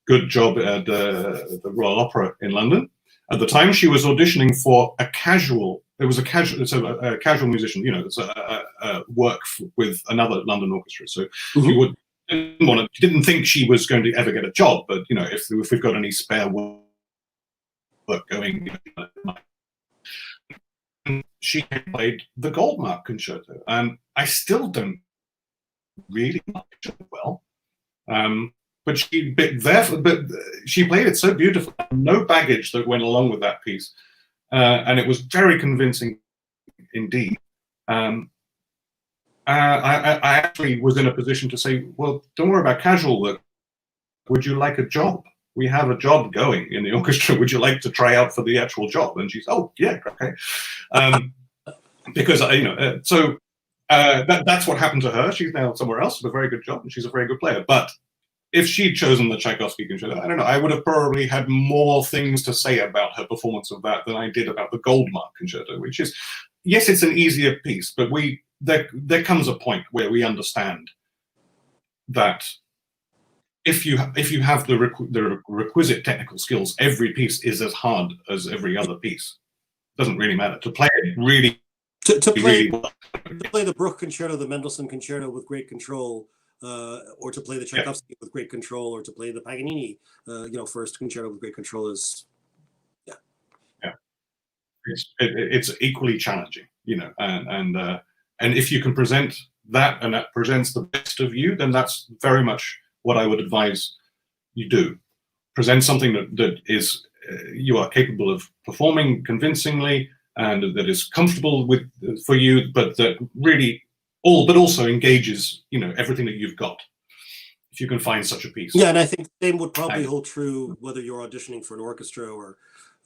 good job at the Royal Opera in London. At the time, she was auditioning for a casual musician, you know, it's a work with another London orchestra. So she didn't think she was going to ever get a job, but, you know, if we've got any spare work going, you know, she played the Goldmark concerto, and I still don't really like it well. But she played it so beautifully, no baggage that went along with that piece, and it was very convincing indeed. I actually was in a position to say, "Well, don't worry about casual work. Would you like a job? We have a job going in the orchestra. Would you like to try out for the actual job?" And she's, "Oh, yeah, okay." Because you know, so that's what happened to her. She's now somewhere else with a very good job, and she's a very good player. But if she'd chosen the Tchaikovsky concerto, I don't know, I would have probably had more things to say about her performance of that than I did about the Goldmark concerto, which is, yes, it's an easier piece, but there comes a point where we understand that if you have the requisite technical skills, every piece is as hard as every other piece. It doesn't really matter. To play it really to play really well. To play the Bruch concerto, the Mendelssohn concerto with great control, or to play the Tchaikovsky with great control, or to play the Paganini, you know, first concerto with great control is, it's equally challenging, you know, and if you can present that, and that presents the best of you, then that's very much what I would advise you do. Present something that is you are capable of performing convincingly, and that is comfortable with for you, but that really but also engages, you know, everything that you've got. If you can find such a piece. Yeah, and I think the same would probably hold true whether you're auditioning for an orchestra or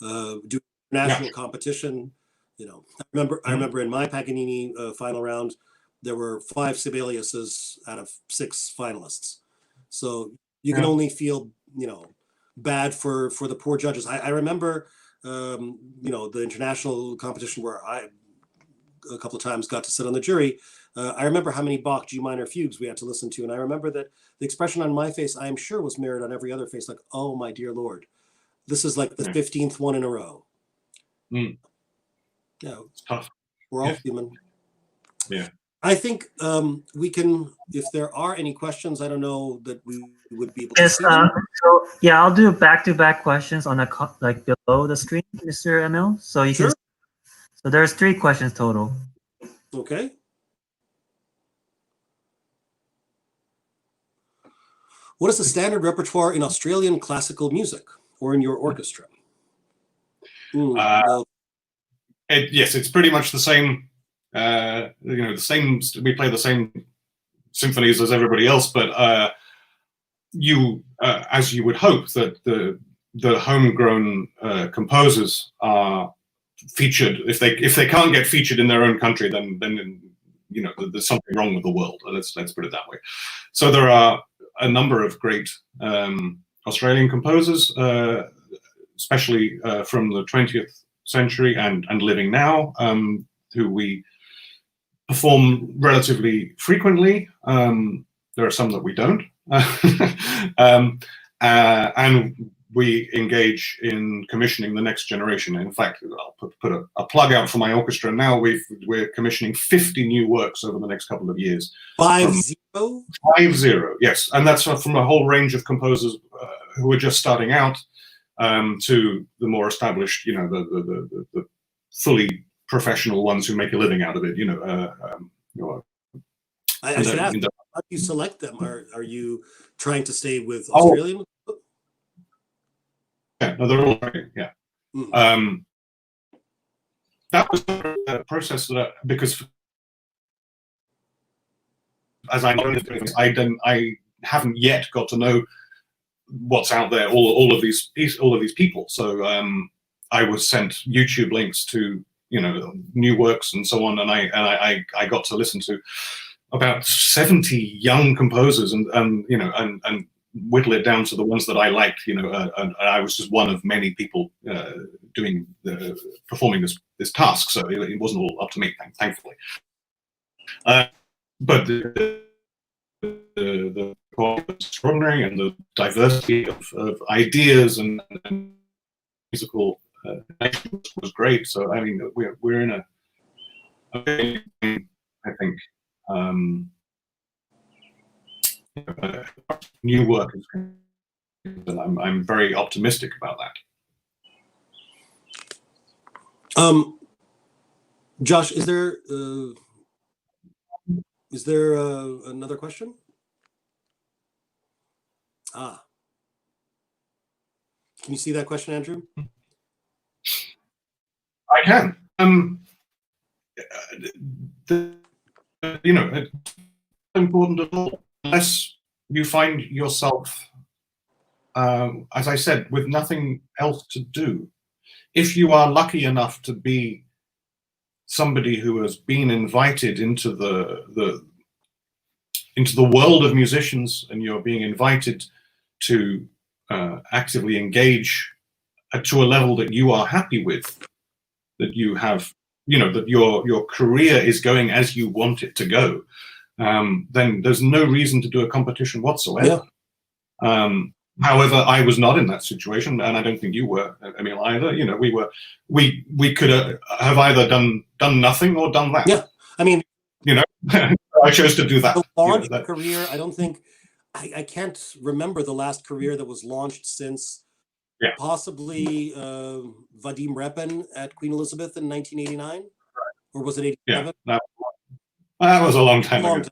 do national competition. You know, I remember in my Paganini final round, there were 5 Sibeliuses out of 6 finalists. So you can only feel, you know, bad for the poor judges. I remember, you know, the international competition where I a couple of times got to sit on the jury. I remember how many Bach G minor fugues we had to listen to, and I remember that the expression on my face, I am sure, was mirrored on every other face, like, "Oh my dear Lord, this is like the 15th one in a row." Yeah, it's tough. We're all human. Yeah. I think we can, if there are any questions, I don't know that we would be able to see them. So yeah, I'll do back-to-back questions on the like below the screen, Mr. Emil. So you can. So there's 3 questions total. Okay. What is the standard repertoire in Australian classical music, or in your orchestra? Yes, it's pretty much the same. You know, the same. We play the same symphonies as everybody else, but as you would hope, that the homegrown composers are featured. If they can't get featured in their own country, then you know, there's something wrong with the world. Let's put it that way. So there are a number of great Australian composers, especially from the 20th century and living now, who we perform relatively frequently. There are some that we don't. And we engage in commissioning the next generation. In fact, I'll put a plug out for my orchestra now. We're commissioning 50 new works over the next couple of years. 50? 50, yes. And that's from a whole range of composers who are just starting out to the more established, you know, the fully professional ones who make a living out of it, you know. I should ask, how do you select them? Are you trying to stay with Australian? Yeah, no, they're all great, yeah. Mm. That was a process that, because as I know, I haven't yet got to know what's out there, all of these people. So I was sent YouTube links to, you know, new works and so on, and I got to listen to about 70 young composers and you know, and whittle it down to the ones that I liked, you know, and I was just one of many people performing this task, so it wasn't all up to me, thankfully. But the quality was extraordinary, and the diversity of ideas and musical was great. So I mean, we're in I think. New work is going, and I'm very optimistic about that. Josh, is there another question? Can you see that question, Andrew? I can. You know, it's important at all, unless you find yourself, as I said, with nothing else to do. If you are lucky enough to be somebody who has been invited into the world of musicians, and you're being invited to actively engage to a level that you are happy with, that you have, you know, that your career is going as you want it to go, then there's no reason to do a competition whatsoever. Yeah. However, I was not in that situation, and I don't think you were, Emil, either. You know, we could have either done nothing or done that. Yeah, I mean, you know, I chose to do that. The launch career, I don't think, I can't remember the last career that was launched since possibly Vadim Repin at Queen Elizabeth in 1989, right. Or was it 87? Yeah, that was a long time ago.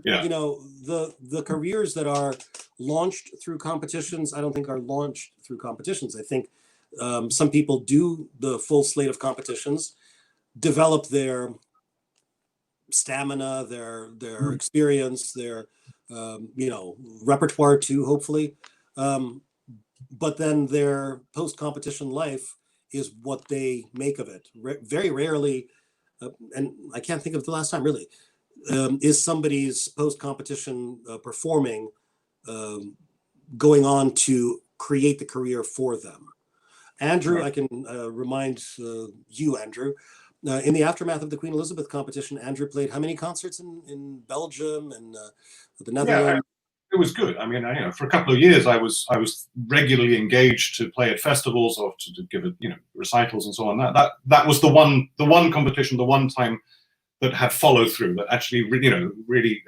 You know, the careers that are launched through competitions, I don't think are launched through competitions. I think some people do the full slate of competitions, develop their stamina, their experience, their you know, repertoire too, hopefully. But then their post-competition life is what they make of it. Very rarely, and I can't think of the last time really, is somebody's post-competition performing going on to create the career for them. Andrew, right. I can remind you, Andrew, in the aftermath of the Queen Elizabeth competition, Andrew played how many concerts in Belgium and the Netherlands? Yeah, it was good. I mean, you know, for a couple of years, I was regularly engaged to play at festivals or to give it, you know, recitals and so on. That was the one competition, the one time that had follow through. That actually, you know, really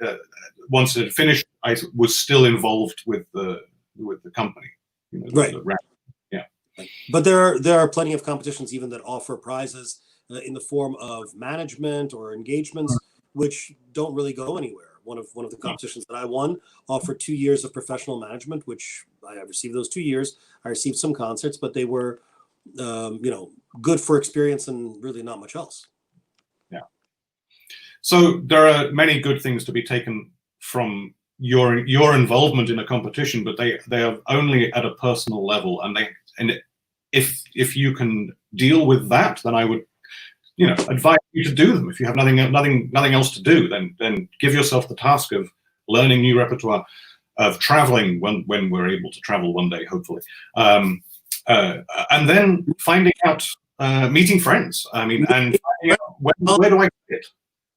once it had finished, I was still involved with the company. You know, right. Yeah. But there are plenty of competitions even that offer prizes in the form of management or engagements, which don't really go anywhere. One of the competitions that I won offered 2 years of professional management, which I received those 2 years. I received some concerts, but they were, you know, good for experience and really not much else. Yeah. So there are many good things to be taken from your involvement in a competition, but they are only at a personal level, and if you can deal with that, then I would, you know, advise you to do them. If you have nothing else to do, then give yourself the task of learning new repertoire, of traveling when we're able to travel one day, hopefully, and then finding out, meeting friends. I mean, and finding out where do I get it?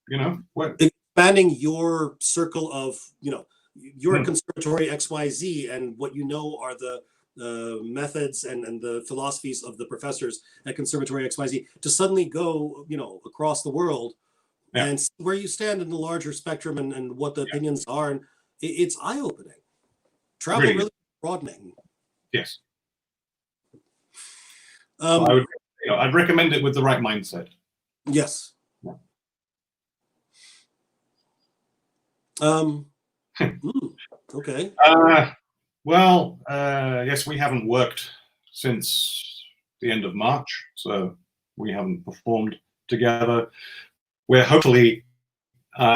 You know, expanding your circle of, you know, you're at Conservatory XYZ, and what you know are the methods and the philosophies of the professors at Conservatory XYZ, to suddenly go, you know, across the world and see where you stand in the larger spectrum and what the opinions are. And it's eye-opening. Travel really broadening. Yes. I'd recommend it with the right mindset. Yes. Okay. Well, yes, we haven't worked since the end of March, so we haven't performed together. We're hopefully,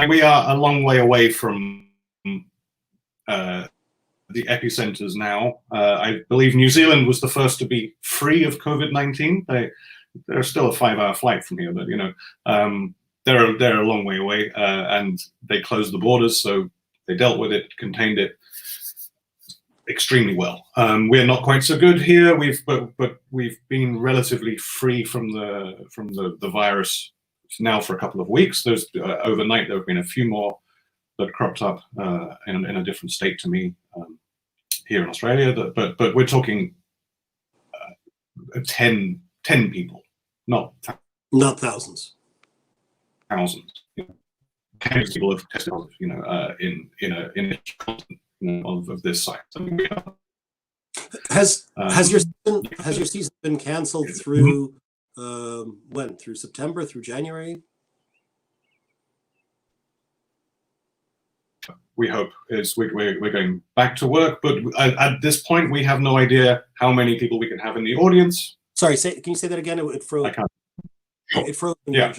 we are a long way away from the epicenters now. I believe New Zealand was the first to be free of COVID-19. They're still a 5-hour flight from here, but you know, they're a long way away, and they closed the borders, so they dealt with it, contained it extremely well. We're not quite so good here. But we've been relatively free from the virus now for a couple of weeks. There's overnight there have been a few more that cropped up in a different state to me here in Australia. But we're talking 10 people, not thousands. Thousands. You know, tens of people have tested positive, you know, in a continent, you know, of this size. I mean, has your season been cancelled through when? Through September? Through January? We hope we're going back to work, but at this point we have no idea how many people we can have in the audience. Sorry, can you say that again? It froze. I can't. It froze. Yeah.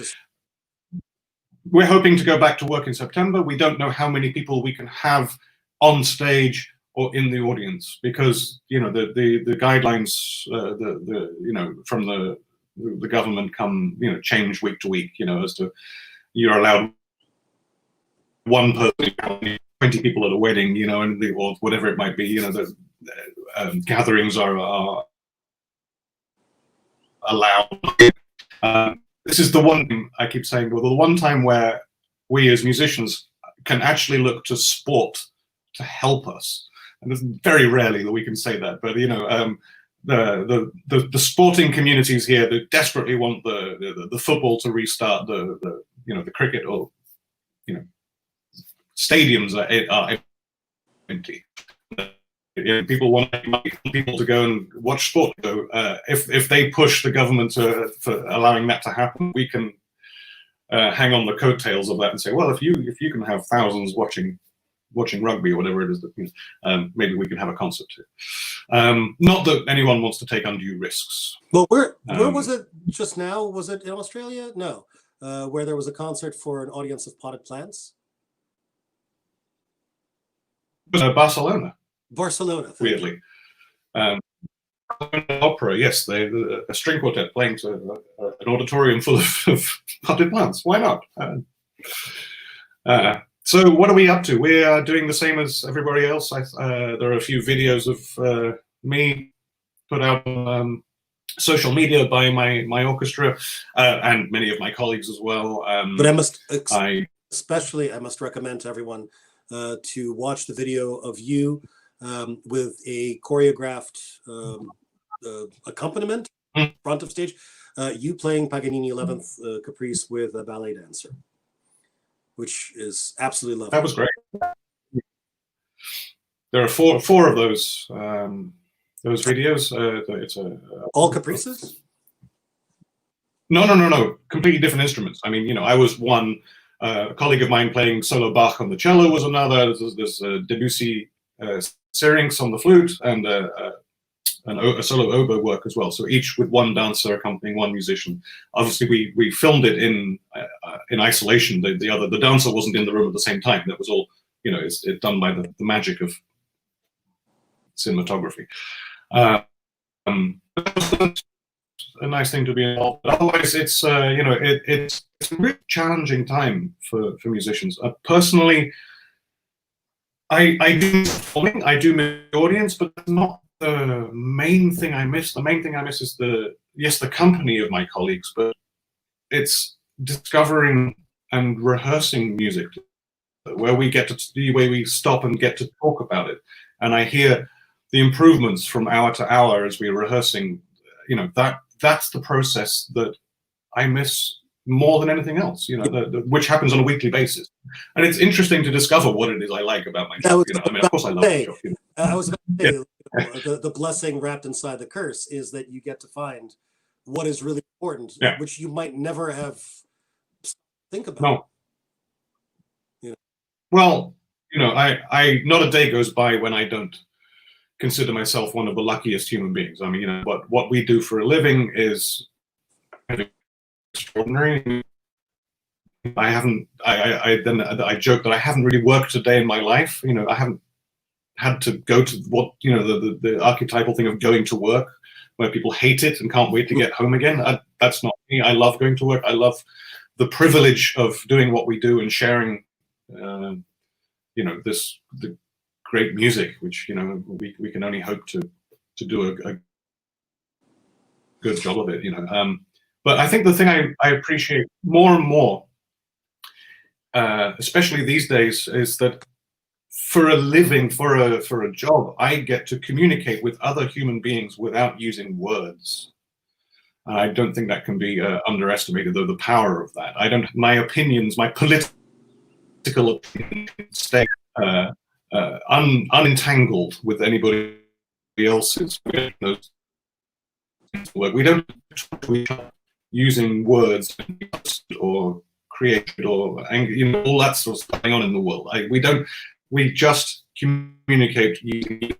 We're hoping to go back to work in September. We don't know how many people we can have on stage or in the audience, because you know the guidelines you know from the government come, you know, change week to week, you know, as to you're allowed one person, 20 people at a wedding, you know, and or whatever it might be, you know, the gatherings are allowed. This is the one thing I keep saying, well, the one time where we as musicians can actually look to sport to help us. And it's very rarely that we can say that, but you know, the sporting communities here, they desperately want the football to restart, the you know, the cricket, or you know, stadiums are empty. People want people to go and watch sport. So if they push the government for allowing that to happen, we can hang on the coattails of that and say, well, if you can have thousands watching rugby or whatever it is, that, you know, maybe we can have a concert too. Not that anyone wants to take undue risks. Well, where was it just now? Was it in Australia? No, where there was a concert for an audience of potted plants. Barcelona. Barcelona. Weirdly. Opera, yes, a string quartet playing to an auditorium full of potted plants. Why not? So what are we up to? We are doing the same as everybody else. There are a few videos of me put out on social media by my orchestra and many of my colleagues as well. But I must recommend to everyone to watch the video of you with a choreographed accompaniment front of stage, you playing Paganini 11th Caprice with a ballet dancer, which is absolutely lovely. That was great. There are four of those videos. It's all caprices? No. Completely different instruments. I mean, you know, I was one. A colleague of mine playing solo Bach on the cello was another. There's Debussy syrinx on the flute, and a solo oboe work as well. So each with one dancer accompanying one musician. Obviously, we filmed it in isolation. The dancer wasn't in the room at the same time. That was all, you know, it's done by the magic of cinematography. A nice thing to be involved. But otherwise, it's you know, it's a really challenging time for musicians. Personally, I do performing, I do miss the audience, but that's not the main thing I miss. The main thing I miss is the company of my colleagues, but it's discovering and rehearsing music where we get to see, where we stop and get to talk about it. And I hear the improvements from hour to hour as we're rehearsing. You know, that's the process that I miss more than anything else, you know, which happens on a weekly basis. And it's interesting to discover what it is I like about my job. You know, I mean, of course I love my job. You know? I was about to say, you know, the blessing wrapped inside the curse is that you get to find what is really important, which you might never have think about. No. You know? Well, you know, I not a day goes by when I don't consider myself one of the luckiest human beings. I mean, you know, what we do for a living is extraordinary. I joke that I haven't really worked a day in my life. You know, I haven't had to go to what, you know, the archetypal thing of going to work where people hate it and can't wait to get home again. That's not me. I love going to work. I love the privilege of doing what we do and sharing, you know, the great music, which, you know, we can only hope to do a good job of it, you know. But I think the thing I appreciate more and more, especially these days, is that for a living, for a job, I get to communicate with other human beings without using words. I don't think that can be underestimated, though, the power of that. My opinions, my political opinions stay unentangled with anybody else's. We don't talk to each other using words or creation or anger, you know, all that sort of stuff going on in the world. We just communicate using,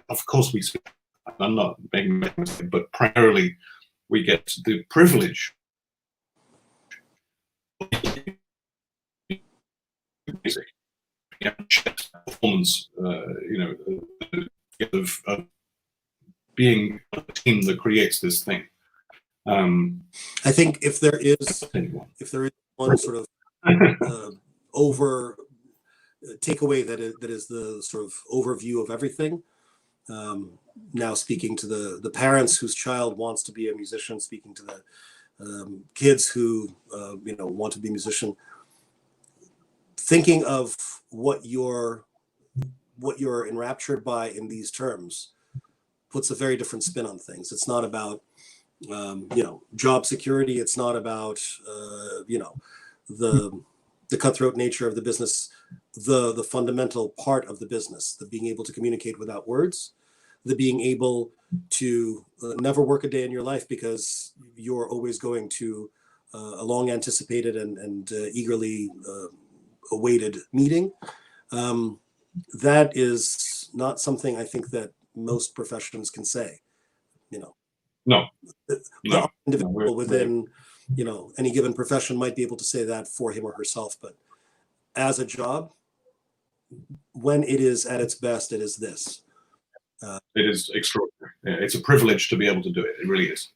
of course we speak. I'm not making a mistake, but primarily we get the privilege of music, performance, you know, of being a team that creates this thing. I think if there is one sort of over takeaway that is the sort of overview of everything. Now speaking to the parents whose child wants to be a musician, speaking to the kids who you know, want to be a musician, thinking of what you're enraptured by in these terms puts a very different spin on things. It's not about you know, job security. It's not about you know, the cutthroat nature of the business, the fundamental part of the business, the being able to communicate without words, the being able to never work a day in your life because you're always going to a long anticipated and eagerly awaited meeting. That is not something I think that most professions can say, you know. No. The individual within, you know, any given profession might be able to say that for him or herself, but as a job, when it is at its best, it is this. It is extraordinary. Yeah, it's a privilege to be able to do it. It really is.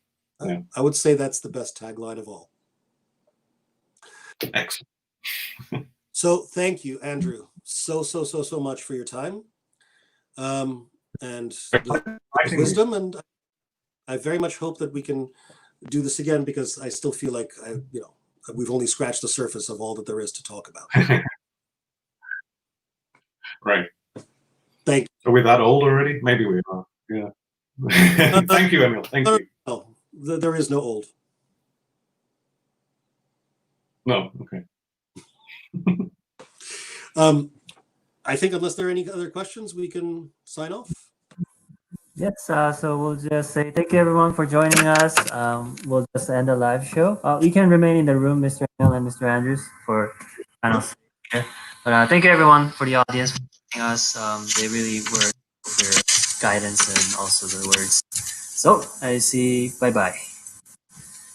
Yeah. I would say that's the best tagline of all. Excellent. So thank you, Andrew, so much for your time and the wisdom, and I very much hope that we can do this again, because I still feel like you know, we've only scratched the surface of all that there is to talk about. Right. Thank you. Are we that old already? Maybe we are. Yeah. Thank you, Emil. Thank you. No, there is no old. No. Okay. I think unless there are any other questions, we can sign off. Yes, so we'll just say thank you everyone for joining us. We'll just end the live show. You can remain in the room, Mr. Emil and Mr. Andrews, for final say here. But thank you everyone for the audience for joining us. They really were their guidance and also the words. So I see. Bye bye.